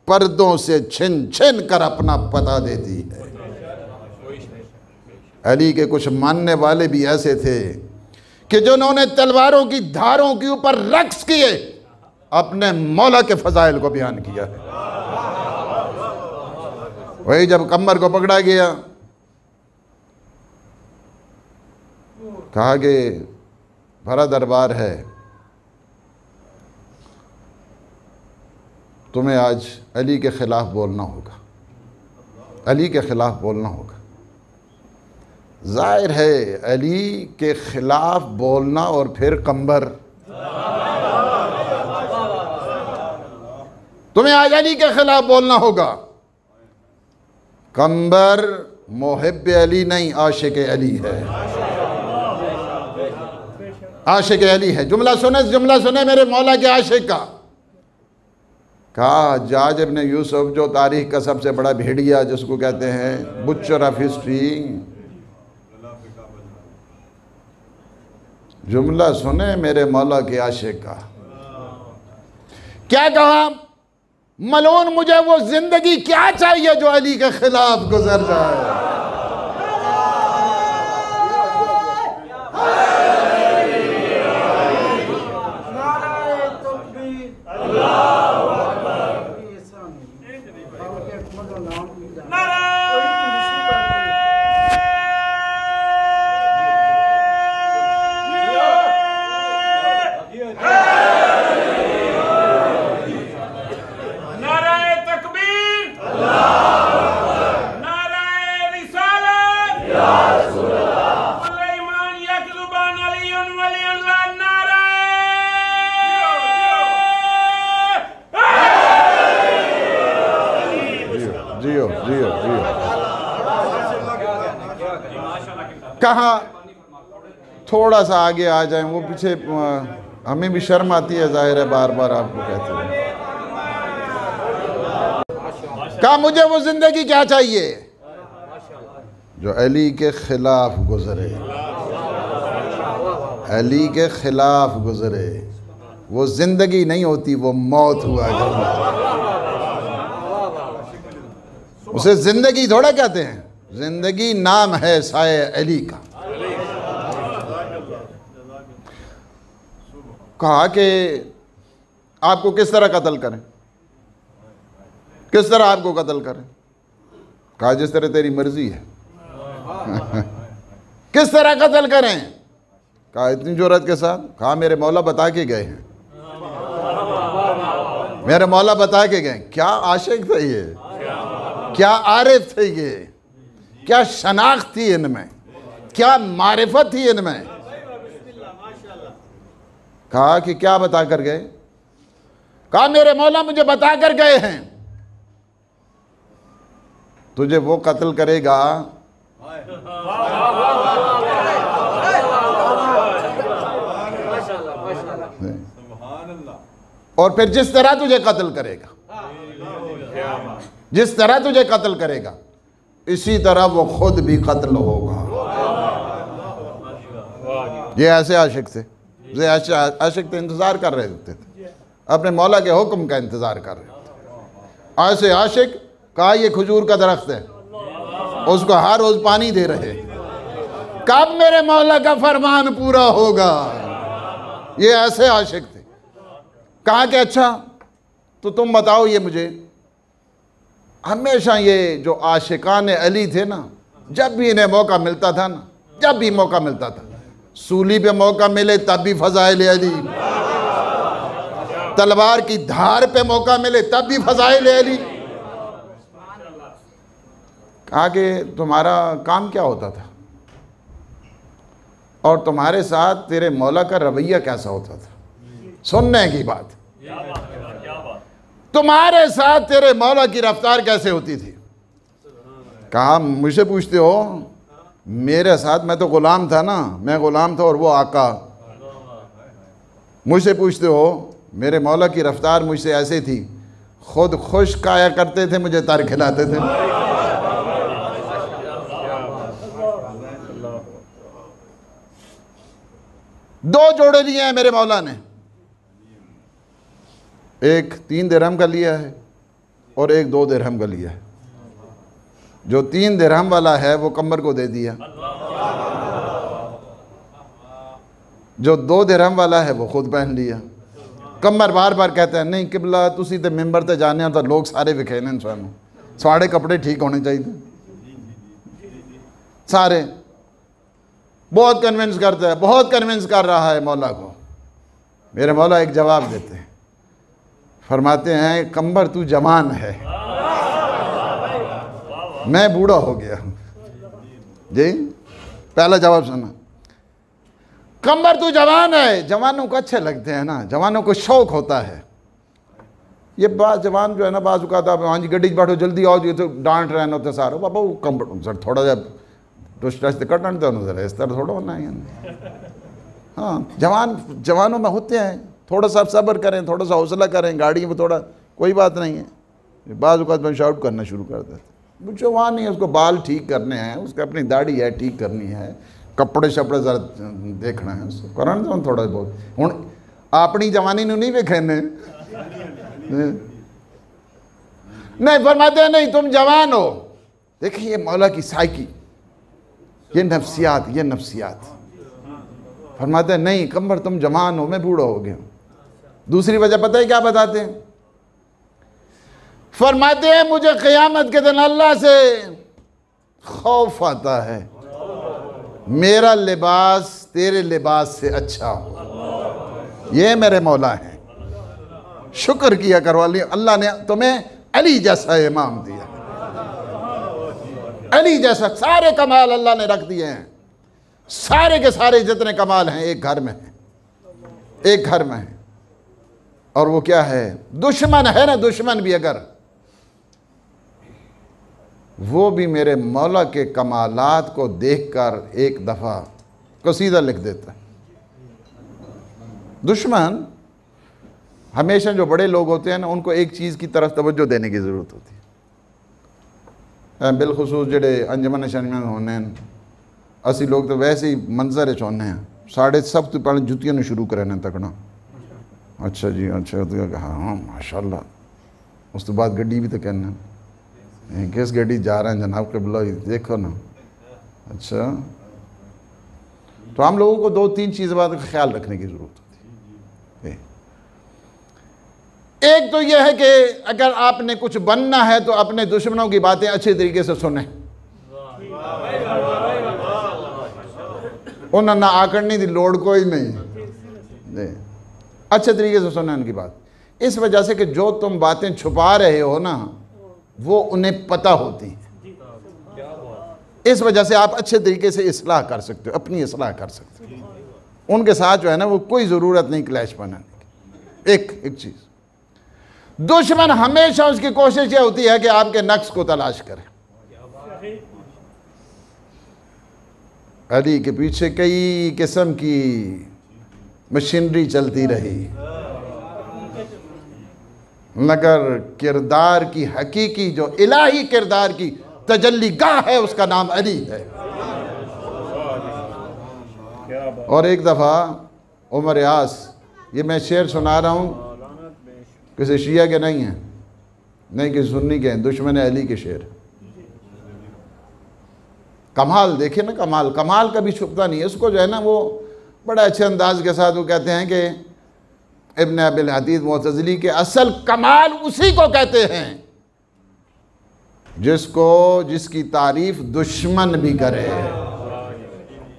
पर्दों से छिन छिन कर अपना पता देती है। अली के कुछ मानने वाले भी ऐसे थे कि जिन्होंने तलवारों की धारों के ऊपर रक्स किए, अपने मौला के फजाइल को बयान किया है। वही जब कमर को पकड़ा गया, कहा कि भरा दरबार है, तुम्हें आज अली के ख़िलाफ़ बोलना होगा, अली के ख़िलाफ़ बोलना होगा। ज़ाहिर है अली के ख़िलाफ़ बोलना और फिर कंबर, तुम्हें आज अली के ख़िलाफ़ बोलना होगा। कंबर मोहिब अली नहीं, आशिक अली है, आशिक अली है। जुमला सुने मेरे मौला के आशिक का। कहा जाज इब्न यूसुफ, जो तारीख का सबसे बड़ा भेड़िया जिसको कहते हैं बुच्चर ऑफ हिस्ट्री, जुमला सुने मेरे मौला के आशिक का। क्या कहा? मलून मुझे वो जिंदगी क्या चाहिए जो अली के खिलाफ गुजर जाए। कहा थोड़ा सा आगे आ जाएं, वो पीछे हमें भी शर्म आती है, जाहिर है बार बार आपको कहते हैं। कहा मुझे वो जिंदगी क्या चाहिए जो अली के खिलाफ गुजरे, अली के खिलाफ गुजरे। वो जिंदगी नहीं होती, वो मौत हुआ करती। उसे जिंदगी थोड़ा कहते हैं, जिंदगी नाम है साए अली का। कहा कि आपको किस तरह कत्ल करें, किस तरह आपको कत्ल करें? कहा जिस तरह तेरी मर्जी है। किस तरह कत्ल करें? कहा इतनी जुर्रत के साथ। कहा मेरे मौला बता के गए हैं, मेरे मौला बता के गए। क्या आशिक थे ये, क्या आरिफ थे ये, क्या शनाख्त थी इनमें, क्या मारिफत थी इनमें। कहा कि क्या बता कर गए? कहा मेरे मौला मुझे बता कर गए हैं तुझे वो कत्ल करेगा और फिर जिस तरह तुझे कत्ल करेगा, जिस तरह तुझे कत्ल करेगा इसी तरह वो खुद भी कत्ल होगा। ये ऐसे आशिक थे, ये ऐसे आशिक थे, इंतजार कर रहे थे, अपने मौला के हुक्म का इंतजार कर रहे थे। ऐसे आशिक। कहा ये खजूर का दरख्त है, उसको हर रोज पानी दे रहे, कब मेरे मौला का फरमान पूरा होगा। ये ऐसे आशिक थे। कहा कि अच्छा तो तुम बताओ ये मुझे, हमेशा ये जो आशिकान अली थे ना, जब भी इन्हें मौका मिलता था ना, जब भी मौका मिलता था, सूली पे मौका मिले तब भी फजाइल अली, तलवार की धार पे मौका मिले तब भी फजाइल अली। कहा कि तुम्हारा काम क्या होता था और तुम्हारे साथ तेरे मौला का रवैया कैसा होता था? सुनने की बात। तुम्हारे साथ तेरे मौला की रफ्तार कैसे होती थी? कहा मुझसे पूछते हो? मेरे साथ मैं तो गुलाम था ना, मैं गुलाम था और वो आका। मुझसे पूछते हो? मेरे मौला की रफ्तार मुझसे ऐसे थी, खुद खुश खाया करते थे, मुझे तर खिलाते थे। दो जोड़े लिए हैं मेरे मौला ने, एक 3 दिरहम का लिया है और एक 2 दिरहम का लिया है। जो 3 दिरहम वाला है वो कमर को दे दिया, जो 2 दिरहम वाला है वो खुद पहन लिया। कमर बार बार कहता है नहीं किबला तुसी ते मिंबर ते जाने तो लोग सारे विखेने सानू, साढ़े कपड़े ठीक होने चाहिए सारे। बहुत कन्विंस करता है, बहुत कन्विंस कर रहा है मौला को। मेरे मौला एक जवाब देते हैं, फरमाते हैं कंबर तू जवान है, मैं बूढ़ा हो गया। जी पहला जवाब सुना, कंबर तू जवान है। जवानों को अच्छे लगते हैं ना, जवानों को शौक होता है। ये बात जवान जो है ना बाजू का था, हाँ जी गड्डी बैठो जल्दी आओ जी, तो डांट रहे होते सारे बाबा वो कंबर सर थोड़ा जा टूस्ट कट आते हो, इस तरह थोड़ा होना है। हाँ जवानों में होते हैं, थोड़ा सा सब्र करें, थोड़ा सा हौसला करें, गाड़ी में थोड़ा कोई बात नहीं है। बाजू का में शाउट करना शुरू कर देते, जवान नहीं है, उसको बाल ठीक करने हैं, उसकी अपनी दाढ़ी है ठीक करनी है, कपड़े शपड़े जरा देखना है, उसको करना दो थोड़ा बहुत। हूँ अपनी जवानी नहीं वेखे ने नहीं, फरमाते नहीं तुम जवान हो। देखिए ये मौला की साइकी, ये नफ्सियात। फरमाते नहीं कंबर तुम जवान हो, मैं बूढ़ा हो गया। दूसरी वजह पता है क्या बताते हैं? फरमाते हैं मुझे क़यामत के दिन अल्लाह से खौफ आता है, मेरा लिबास तेरे लिबास से अच्छा हो। ये मेरे मौला हैं। शुक्र किया करो अल्लाह ने तुम्हें अली जैसा इमाम दिया, अली जैसा। सारे कमाल अल्लाह ने रख दिए हैं, सारे के सारे जितने कमाल हैं एक घर में हैं, एक घर में है। और वो क्या है? दुश्मन है ना, दुश्मन भी अगर वो भी मेरे मौला के कमालात को देखकर एक दफ़ा कसीदा लिख देता है। दुश्मन हमेशा जो बड़े लोग होते हैं ना, उनको एक चीज़ की तरफ तवज्जो देने की ज़रूरत होती है। बिलखुसूस जेडे अंजमन शर्मन होने असी लोग तो वैसे ही मंजर चाहते हैं, साढ़े सब तो पहले जुतियां शुरू करें तकना। अच्छा जी अच्छा, तो हाँ माशाल्लाह। उस तो बाद गड्डी भी तो कहना किस गड्डी जा रहे हैं जनाब के बुला देखो ना। अच्छा तो हम लोगों को 2-3 चीज़ बात का ख्याल रखने की ज़रूरत होती है। एक तो यह है कि अगर आपने कुछ बनना है तो अपने दुश्मनों की बातें अच्छे तरीके से सुने। उन्हें ना आकड़ने की लोड़ कोई नहीं, अच्छे तरीके से सुने उनकी बात। इस वजह से कि जो तुम बातें छुपा रहे हो ना वो उन्हें पता होती है। इस वजह से आप अच्छे तरीके से इस्लाह कर सकते हो, अपनी इस्लाह कर सकते हो। उनके साथ जो है ना वो कोई ज़रूरत नहीं क्लैश बनाने की। एक चीज़, दुश्मन हमेशा उसकी कोशिश यह होती है कि आपके नक्स को तलाश करे। अली के पीछे कई किस्म की मशीनरी चलती रही, मगर किरदार की हकीकी जो इलाही किरदार की तजल्ली गाह है उसका नाम अली है। और एक दफ़ा उमर यास, ये मैं शेर सुना रहा हूँ, किसी शिया के नहीं है, नहीं किसी सुन्नी के हैं, दुश्मन अली के शेर। कमाल देखिए ना, कमाल कमाल कभी छुपता नहीं है। उसको जो है ना वो बड़े अच्छे अंदाज के साथ वो कहते हैं कि इब्न अबिल हदीद मुअतज़िली के असल कमाल उसी को कहते हैं जिसकी तारीफ दुश्मन भी करे,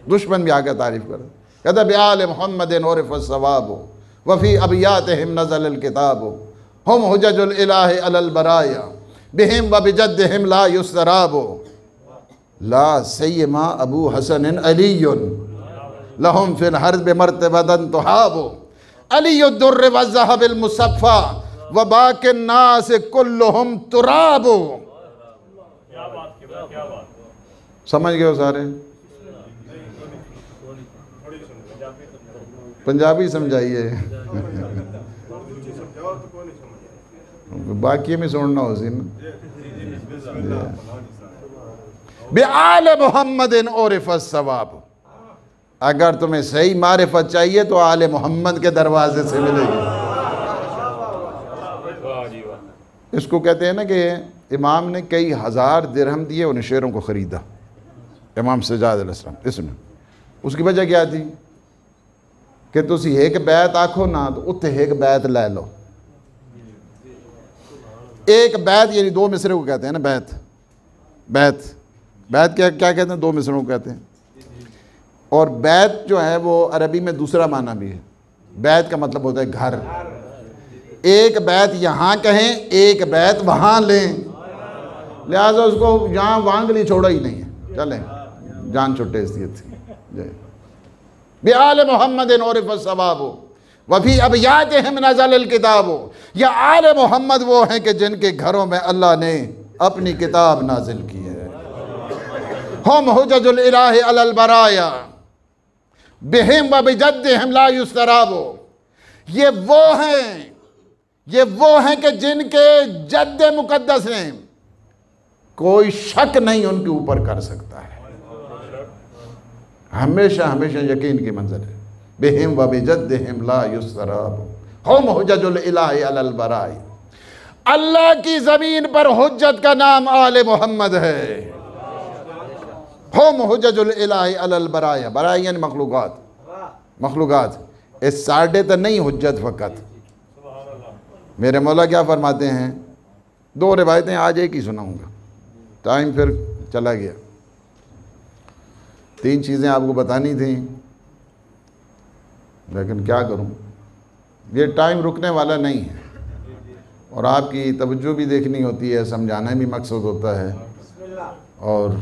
दुश्मन भी आकर तारीफ करे। कहता बिआल मुहम्मदिन उरिफ़ सवाब वफ़ी अबियातिहिम नज़ल किताब हम हुज्जजुल इलाहि अलल बराया बिहिम व बिजद्दिहिम ला युसराब ला सय्यमा अबू हसन अलीयुन लहुम फिल हर्ब मर्तबदन तुहाब अलीयुद्दुर्र व ज़हबिल मुसफ़ा व बाक़ि नास कुल्लुहुम तुराबो। समझ गए हो सारे? पंजाबी समझाइए। बाकी में सुनना हो सी ना। बिआल मोहम्मदिन उरिफ़त सवाब। अगर तुम्हें सही मारिफत चाहिए तो आले मोहम्मद के दरवाजे से मिलेगी। इसको कहते हैं ना कि इमाम ने कई हज़ार दिरहम दिए, उन शेरों को ख़रीदा, इमाम सज्जाद अलैहिस्सलाम। इसने उसकी वजह क्या थी कि तुसी एक बैत आखो ना तो उत्ते एक बैत लै लो। एक बैत यानी दो मिसरे को कहते हैं ना, बैत बैत बैत क्या क्या कहते हैं? दो मिसरों को कहते हैं। और बैत जो है वो अरबी में दूसरा माना भी है। बैत का मतलब होता है घर। एक बैत यहाँ कहें, एक बैत वहाँ लें, लिहाजा उसको यहाँ वांगली छोड़ा ही नहीं है। चलें, जान छुट्टे इसलिए थी। बिआल मोहम्मदिन उरिफ़त सवाबो वफ़ी अबयातिहिम नज़लल किताबो। या आले मोहम्मद वो हैं कि जिनके घरों में अल्लाह ने अपनी किताब नाजिल की है। हम हुज्जतुल इलाही अलल बराया बिहिम व बिजद्दिहिम ला युस्तराबो। ये वो हैं कि जिनके जद्द मुक़द्दस ने कोई शक नहीं उनके ऊपर कर सकता है। हमेशा हमेशा यकीन की मंजिल है। बिहिम व बिजद्दिहिम ला युस्तराबो हम हुज्जतुल इलाही अलल बराया। अल्लाह की ज़मीन पर हुज्जत का नाम आले मोहम्मद है। हम हुज्जतुल इलाही अलल बराया। बराया यानी मखलूक़ात। मखलूक़ात इस साढ़े तो नहीं हुज्जत फ़कत। मेरे मौला क्या फरमाते हैं? दो रिवायतें आज एक ही सुनाऊंगा, टाइम फिर चला गया। तीन चीज़ें आपको बतानी थी लेकिन क्या करूं, ये टाइम रुकने वाला नहीं है और आपकी तवज्जो भी देखनी होती है, समझाना भी मकसद होता है और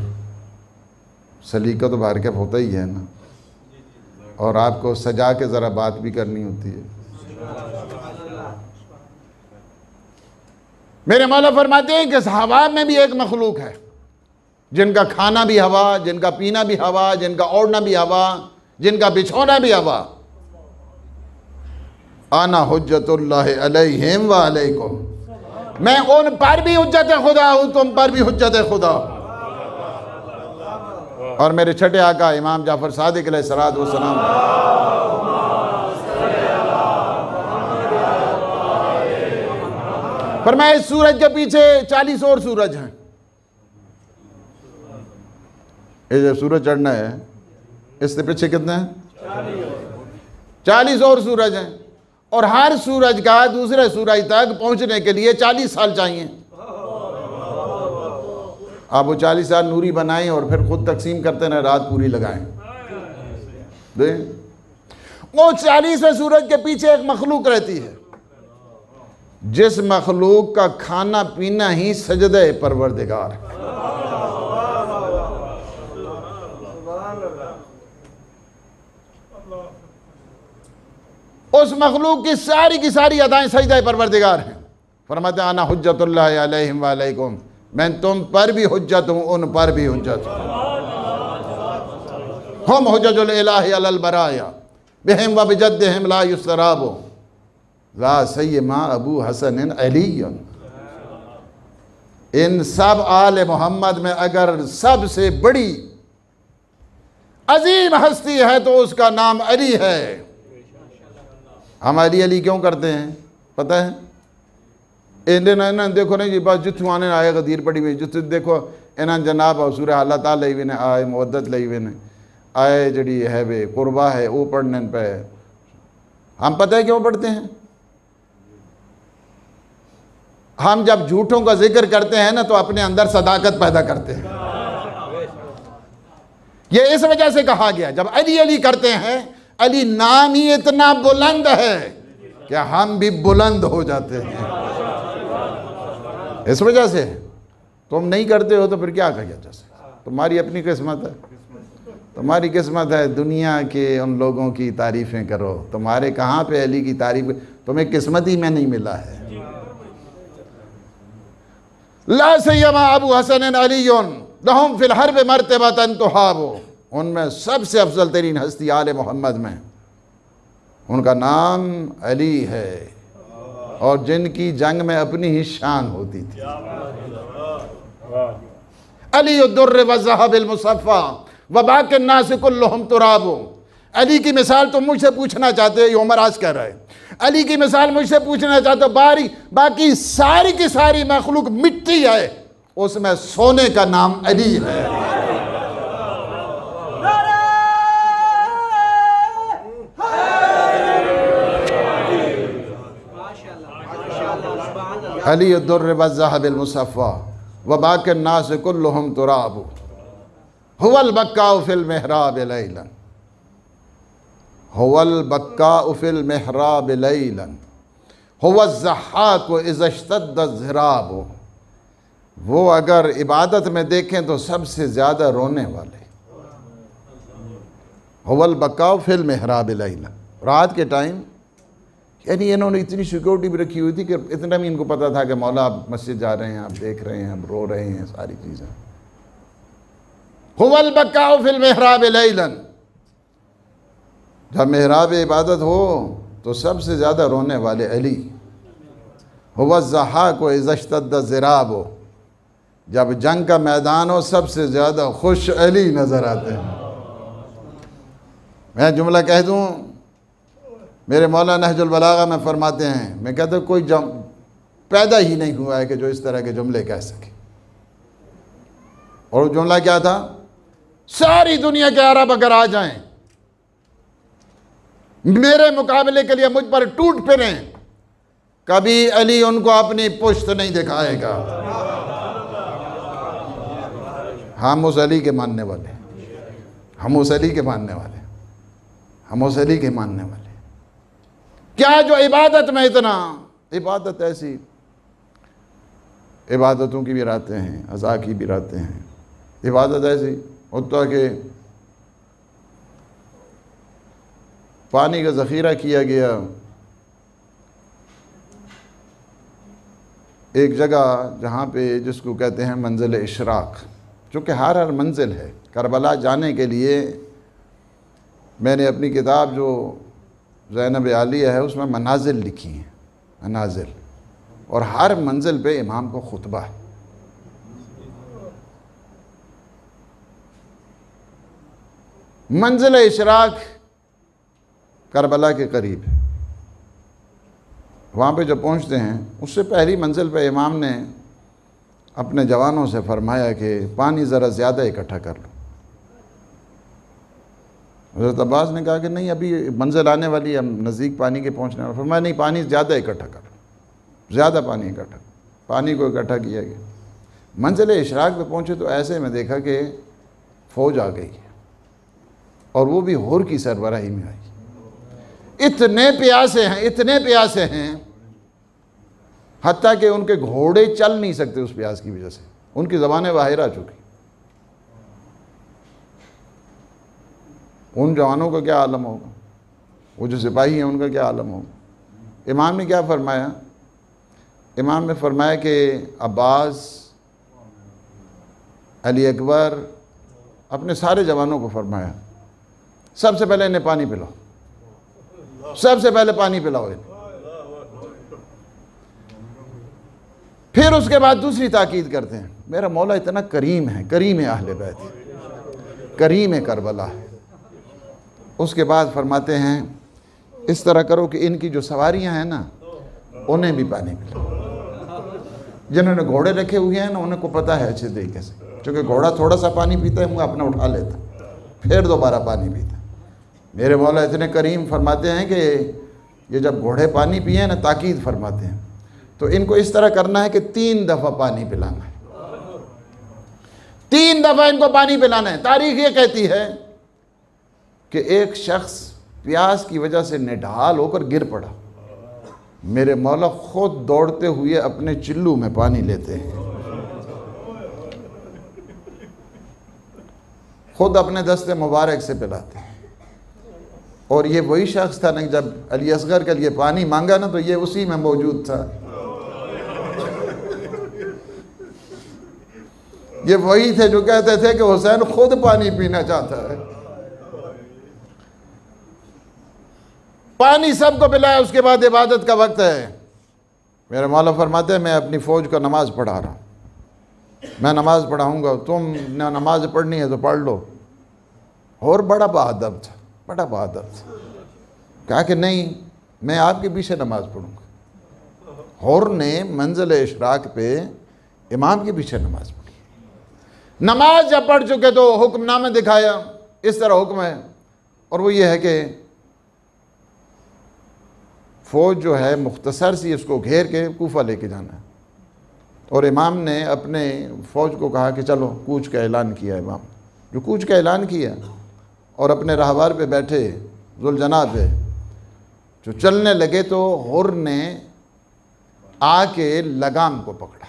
सलीका तो बारकब होता ही है ना, और आपको सजा के ज़रा बात भी करनी होती है। मेरे मौला फरमाते हैं कि हवा में भी एक मखलूक है जिनका खाना भी हवा, जिनका पीना भी हवा, जिनका ओढ़ना भी हवा, जिनका बिछोना भी हवा। आना हुज्जतुल्लाहि अलैहिम व अलैकुम। मैं उन पर भी हुज्जत खुदा हूँ, तुम पर भी हुज्जत खुदा। और मेरे छठे आका इमाम जाफर सादिक अलैहिस्सलातु वस्सलाम फरमाया इस सूरज के पीछे 40 और सूरज हैं। ये जो सूरज चढ़ना है इसके पीछे कितने हैं? 40 और सूरज हैं और हर सूरज का दूसरे सूरज तक पहुंचने के लिए 40 साल चाहिए। आप वो 40 साल नूरी बनाएं और फिर खुद तकसीम करते ना, रात पूरी लगाएं। वो 40वें सूरज के पीछे एक मखलूक रहती है जिस मखलूक का खाना पीना ही सजदे परवरदिगार है। उस मखलूक की सारी अदाएं सजदे परवरदिगार हैं। फरमाते आना हुज्जतुल्लाहि अलैहिम व अलैकुम। मैं तुम पर भी हुज्जत हूँ, उन पर भी हुज्जत हूँ। हम हुज्जतुल इलाही अलल बराया बिहिम व बिजद्दिहिम ला युस्तराबो ला सय्यमा अबू हसन अलीयन। इन सब आले मोहम्मद में अगर सबसे बड़ी अजीम हस्ती है तो उसका नाम अली है। हम अली अली क्यों करते हैं पता है? इन्हें देखो नहीं जी, बस जितों आने आए गदीर पड़ी हुई, जितों देखो इन्हें जनाब सूर हालत लई हुए ने, आए मुवद्दत लई हुए ने, आए जड़ी है वे कुर्बा है वो पढ़ने पे। हम पता है क्यों पढ़ते हैं? हम जब झूठों का जिक्र करते हैं ना तो अपने अंदर सदाकत पैदा करते हैं। ये इस वजह से कहा गया, जब अली अली करते हैं, अली नाम ही इतना बुलंद है कि हम भी बुलंद हो जाते हैं। इस वजह से तुम नहीं करते हो तो फिर क्या कहा जा सकता? तुम्हारी अपनी किस्मत है, तुम्हारी किस्मत है दुनिया के उन लोगों की तारीफ़ें करो। तुम्हारे कहाँ पे अली की तारीफ़, तुम्हें किस्मत ही में नहीं मिला है। ला सय्यमा अबू हसन अलीयुन लहुम फिल हर्ब मर्तबतन तुहाबो, उनमें सबसे अफजल तरीन हस्ती आले मोहम्मद में, उनका नाम अली है, और जिनकी जंग में अपनी ही शान होती थी। अली दुर्र व ज़हबिल मुसफ़्फ़ा व बाक़ि नास कुल्लुहुम तुराबो। अली की मिसाल तुम मुझसे पूछना चाहते हो, ये उमर आज कह रहा है, अली की मिसाल मुझसे पूछना चाहते हो, बाकी सारी की सारी मखलूक मिट्टी है, उसमें सोने का नाम अली है। अली दुर्र व ज़हबिल मुसफ़्फ़ा व बाक़ि नास कुल्लुहुम तुराबु हुवल बक्काउ फिल मिहराब लैलन, हुवल बक्काउ फिल मिहराब लैलन हुवज़ ज़हाक़ु इज़ा इश्तद्द ज़िराबु। वो अगर इबादत में देखें तो सबसे ज़्यादा रोने वाले। हुवल बक्काउ फिल मिहराब लैलन, रात के टाइम, यानी इन्होंने इतनी सिक्योरिटी भी रखी हुई थी कि इतना भी इनको पता था कि मौला आप मस्जिद जा रहे हैं, आप देख रहे हैं, आप रो रहे हैं, सारी चीज़ें। हुवल बक्काउ फिल मिहराब लैलन, जब मेहराब इबादत हो तो सबसे ज़्यादा रोने वाले अली। हुवज़ ज़हाक़ु इज़ा इश्तद्द ज़िराबु, जब जंग का मैदान हो सबसे ज़्यादा खुश अली नज़र आते हैं। मैं जुमला कह दूँ, मेरे मौला नहजुल बलागा में फरमाते हैं, मैं कहता हूँ कोई पैदा ही नहीं हुआ है कि जो इस तरह के जुमले कह सके। और वो जुमला क्या था? सारी दुनिया के अरब अगर आ जाएं मेरे मुकाबले के लिए मुझ पर टूट फिरें, कभी अली उनको अपनी पुश्त नहीं दिखाएगा। हम उस अली के मानने वाले, हम उस अली के मानने वाले, हम उस अली के मानने वाले। क्या जो इबादत में इतना, इबादत ऐसी, इबादतों की भी रातें हैं, अज़ा की भी रातें हैं। इबादत ऐसी होता कि पानी का ज़ख़ीरा किया गया एक जगह जहाँ पे, जिसको कहते हैं मंजिल इशराक, चूँकि हर मंजिल है। करबला जाने के लिए मैंने अपनी किताब जो ज़ैनब आलिया है उसमें मनाजिल लिखी हैं, मनाजिल, और हर मंजिल पे इमाम को खुतबा है। मंजिल इशराक करबला के करीब है। वहाँ पे जब पहुँचते हैं उससे पहली मंजिल पे इमाम ने अपने जवानों से फरमाया कि पानी ज़रा ज़्यादा इकट्ठा कर लो। हज़रत अब्बास ने कहा कि नहीं, अभी मंजिल आने वाली है, हम नज़दीक पानी के पहुँचने वाले। फरमाया नहीं, पानी ज़्यादा इकट्ठा कर लो, ज़्यादा पानी इकट्ठा। पानी को इकट्ठा किया गया। मंजिल इशराक पे पहुँचे तो ऐसे में देखा कि फ़ौज आ गई और वो भी हुर की सरबराही में आई। इतने प्यासे हैं, इतने प्यासे हैं, हत्ता कि उनके घोड़े चल नहीं सकते उस प्यास की वजह से, उनकी ज़बानें बाहर आ चुकी। उन जवानों का क्या आलम होगा, वो जो सिपाही हैं उनका क्या आलम होगा। इमाम ने क्या फरमाया? इमाम ने फरमाया कि अब्बास, अली अकबर, अपने सारे जवानों को फरमाया सबसे पहले इन्हें पानी पिलाओ, सबसे पहले पानी पिलाओ इन्हें। फिर उसके बाद दूसरी ताकीद करते हैं, मेरा मौला इतना करीम है, करीम है अहले बैत, करीम है करबला है। उसके बाद फरमाते हैं इस तरह करो कि इनकी जो सवारियां हैं ना उन्हें भी पानी पिलाओ। जिन्होंने घोड़े रखे हुए हैं ना उनको पता है अच्छे तरीके से, क्योंकि घोड़ा थोड़ा सा पानी पीता है, मुँह अपना उठा लेता, फिर दोबारा पानी पीता। मेरे मौला इतने करीम फरमाते हैं कि ये जब घोड़े पानी पिए ना, ताकीद फरमाते हैं, तो इनको इस तरह करना है कि 3 दफ़ा पानी पिलाना है, 3 दफ़ा इनको पानी पिलाना है। तारीख ये कहती है कि एक शख्स प्यास की वजह से निढाल होकर गिर पड़ा, मेरे मौला खुद दौड़ते हुए अपने चिल्लू में पानी लेते हैं, खुद अपने दस्ते मुबारक से पिलाते हैं। और ये वही शख्स था ना, जब अली असगर के लिए पानी मांगा ना तो ये उसी में मौजूद था। ये वही थे जो कहते थे कि हुसैन खुद पानी पीना चाहता है। पानी सबको पिलाया, उसके बाद इबादत का वक्त है। मेरे मौला फरमाते हैं मैं अपनी फ़ौज को नमाज पढ़ा रहा हूँ, मैं नमाज पढ़ाऊँगा, तुम नमाज पढ़नी है तो पढ़ लो। और बड़ा बहादुर था, बड़ा बहादुर था। कहा कि नहीं, मैं आपके पीछे नमाज पढ़ूँगा। और ने मंजिल इशराक पे इमाम के पीछे नमाज पढ़ी। नमाज जब पढ़ चुके तो हुक्मनामा दिखाया, इस तरह हुक्म है, और वो ये है कि फ़ौज जो है मुख्तसर सी उसको घेर के कूफा लेके जाना है। और इमाम ने अपने फ़ौज को कहा कि चलो कूच का ऐलान किया। इमाम जो कूच का ऐलान किया और अपने राहवार पे बैठे जुलजना पे जो चलने लगे, तो हुर ने आके लगाम को पकड़ा।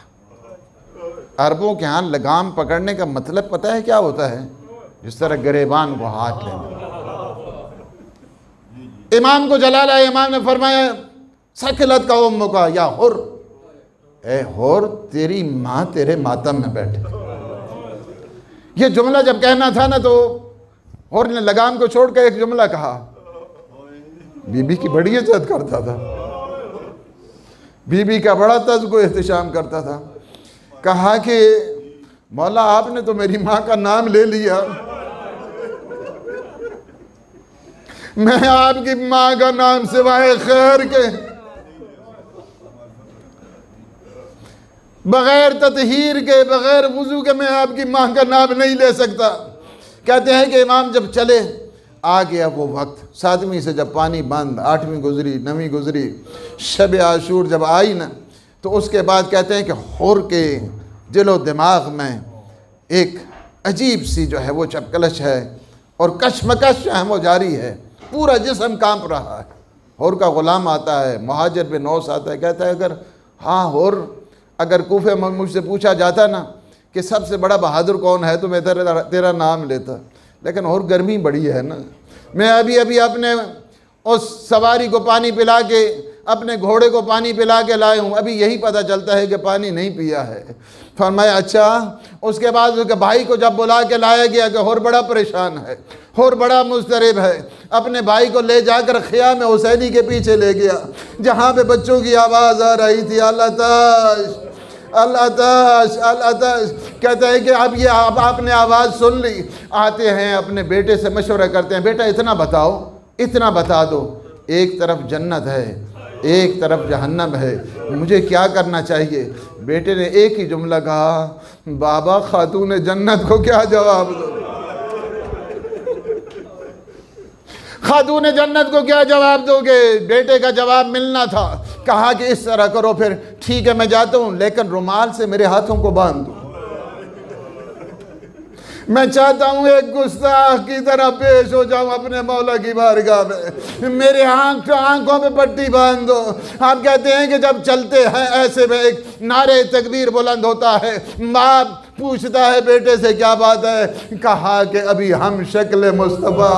अरबों के यहाँ लगाम पकड़ने का मतलब पता है क्या होता है? जिस तरह गरेबान को हाथ लेना। इमाम को जला लाया। इमाम ने फरमाया सकिलत का उम्म का या हुर, ए हुर तेरी माँ तेरे मातम में बैठे। ये जुमला जब कहना था ना, तो हुर ने लगाम को छोड़ कर एक जुमला कहा। बीबी की बड़ी इज्जत करता था, बीबी का बड़ा तज़्को एहतिशाम करता था। कहा कि मौला आपने तो मेरी माँ का नाम ले लिया, मैं आपकी माँ का नाम सिवाय खैर के बगैर ततहीर के बगैर वुजू के मैं आपकी माँ का नाम नहीं ले सकता। कहते हैं कि इमाम जब चले, आ गया वो वक्त, 7वीं से जब पानी बंद, 8वीं गुजरी, 9वीं गुजरी, शब आशूर जब आई ना, तो उसके बाद कहते हैं कि हुर के दिलो दिमाग में एक अजीब सी जो है वो चपकलश है और कशमकश जो है वो जारी है, पूरा जिस्म कांप रहा है। हुर का ग़ुलाम आता है, मुहाजिर बिन औस आता है, कहता है अगर हाँ हुर, अगर कूफे में मुझसे पूछा जाता ना कि सबसे बड़ा बहादुर कौन है तो मैं तेरा नाम लेता, लेकिन और गर्मी बड़ी है ना, मैं अभी अभी अपने उस सवारी को पानी पिला के, अपने घोड़े को पानी पिला के लाए हूँ, अभी यही पता चलता है कि पानी नहीं पिया है। फरमाया अच्छा। उसके बाद उसके भाई को जब बुला के लाया गया कि हुर बड़ा परेशान है, हुर बड़ा मुस्तरिब है, अपने भाई को ले जाकर ख़ियाम हुसैनी के पीछे ले गया, जहाँ पे बच्चों की आवाज़ आ रही थी अल्लाह ताश अल्लाह ताश अल्लाह ताश। कहते हैं कि अब ये अब आपने आवाज़ सुन ली, आते हैं अपने बेटे से मशवरा करते हैं, बेटा इतना बताओ, इतना बता दो, एक तरफ जन्नत है एक तरफ जहन्नम है, मुझे क्या करना चाहिए? बेटे ने एक ही जुमला कहा, बाबा खातून जन्नत को क्या जवाब दो, खातून जन्नत को क्या जवाब दोगे? बेटे का जवाब मिलना था। कहा कि इस तरह करो फिर, ठीक है मैं जाता हूँ, लेकिन रुमाल से मेरे हाथों को बांध दो, मैं चाहता हूँ एक गुस्ताख की तरह पेश हो जाऊँ अपने मौला की बारगाह में, मेरे आंखों में पट्टी बांध दो। आप कहते हैं कि जब चलते हैं ऐसे में एक नारे तकबीर बुलंद होता है, बाप पूछता है बेटे से क्या बात है? कहा कि अभी हम शक्ल मुस्तफ़ा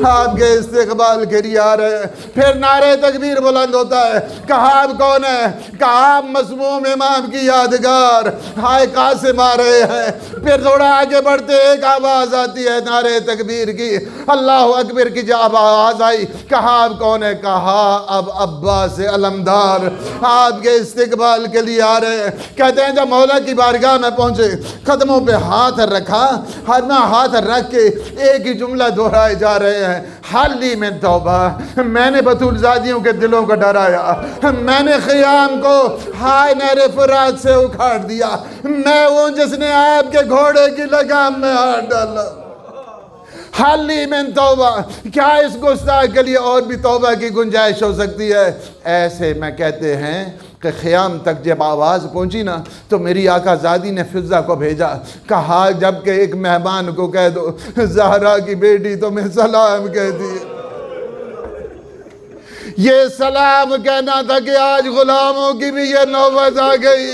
आपके इस्तकबाल के लिए आ रहे हैं। फिर नारे तकबीर बुलंद होता है, कहा आप कौन है? कहा आप मसमूम इमाम की यादगार हाय कासिम आ रहे हैं। फिर थोड़ा आगे बढ़ते एक आवाज़ आती है नारे तकबीर की, अल्लाह अकबर की जब आवाज़ आई, कहा आप कौन है? कहा अब अब्बास अलमदार आपके इस्तकबाल के लिए आ रहे हैं। कहते हैं जब मौला की बारगाह में पहुँचे, कदमों पे हाथ रखा, हर में हाथ रख के एक ही जुमला दोहराए जा रहे हैं, हाली में तौबा, मैंने बतूलजादियों के दिलों को डराया, मैंने ख़ियाम को हाय नहरे फुरात से उखाड़ दिया, मैं वो जिसने आपके घोड़े की लगाम में हाथ डाला। हाली में तौबा, क्या इस गुस्ताख के लिए और भी तौबा की गुंजाइश हो सकती है? ऐसे में कहते हैं कि क़याम तक जब आवाज़ पहुंची ना, तो मेरी आकाज़ादी ने फिज़ा को भेजा, कहा जबकि एक मेहमान को कह दो ज़हरा की बेटी तुम्हें सलाम कहती है। ये सलाम कहना था कि आज गुलामों की भी ये नौबत आ गई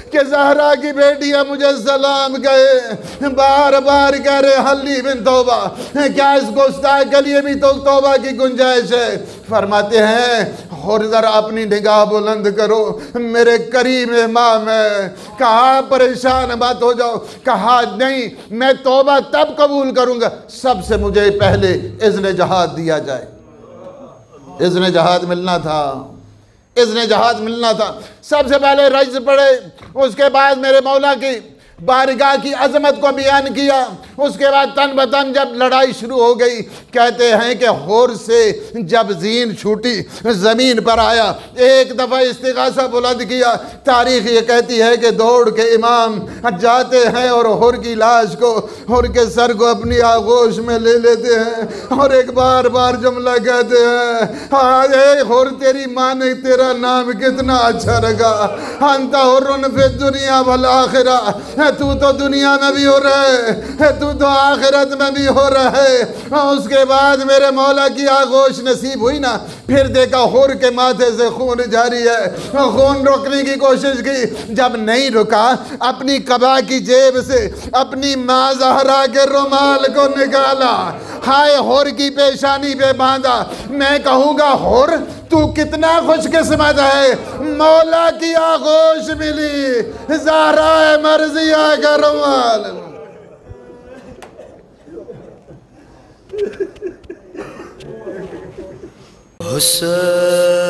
कि ज़हरा की बेटियां मुझे सलाम कहे, बार बार कह रहे हल्ली बिन तौबा, क्या इस गुस्ताख के लिए भी तो तौबा की गुंजाइश है? फरमाते हैं और ज़रा अपनी निगाह बुलंद करो मेरे करीम इमाम है। कहा परेशान मत हो जाओ, कहा नहीं मैं तौबा तब कबूल करूँगा सबसे मुझे पहले इज़्न जहाद दिया जाए। इज़्न जहाद मिलना था, इज़्न जहाद मिलना था। सबसे पहले रज्ज़ पढ़े, उसके बाद मेरे मौला की बारगाह की अजमत को बयान किया। उसके बाद तन बतन जब लड़ाई शुरू हो गई, कहते हैं कि होर से जब जीन छूटी ज़मीन पर आया, एक दफ़ा इस्तिग़ासा बुलंद किया। तारीख़ ये कहती है कि दौड़ के इमाम जाते हैं और होर की लाश को, होर के सर को अपनी आगोश में ले लेते हैं और एक बार बार जुमला कहते हैं, हाँ होर तेरी माँ ने तेरा नाम कितना अच्छा रखा, अंता होरुन फिर दुनिया भल आखिरा, तू तो दुनिया में भी हो रहा है, तू तो आखिरत में भी हो रहा है। उसके बाद मेरे मौला की आगोश नसीब हुई ना, फिर देखा होर के माथे से खून जारी है, खून रोकने की कोशिश की, जब नहीं रुका अपनी कबा की जेब से अपनी माँ ज़हरा के रुमाल को निकाला, हाय होर की पेशानी पे बांधा। मैं कहूँगा होर तू कितना खुशकिस्मत है, मौला की आगोश मिली, ज़हरा मर्जिया का रुमाल। हुसैन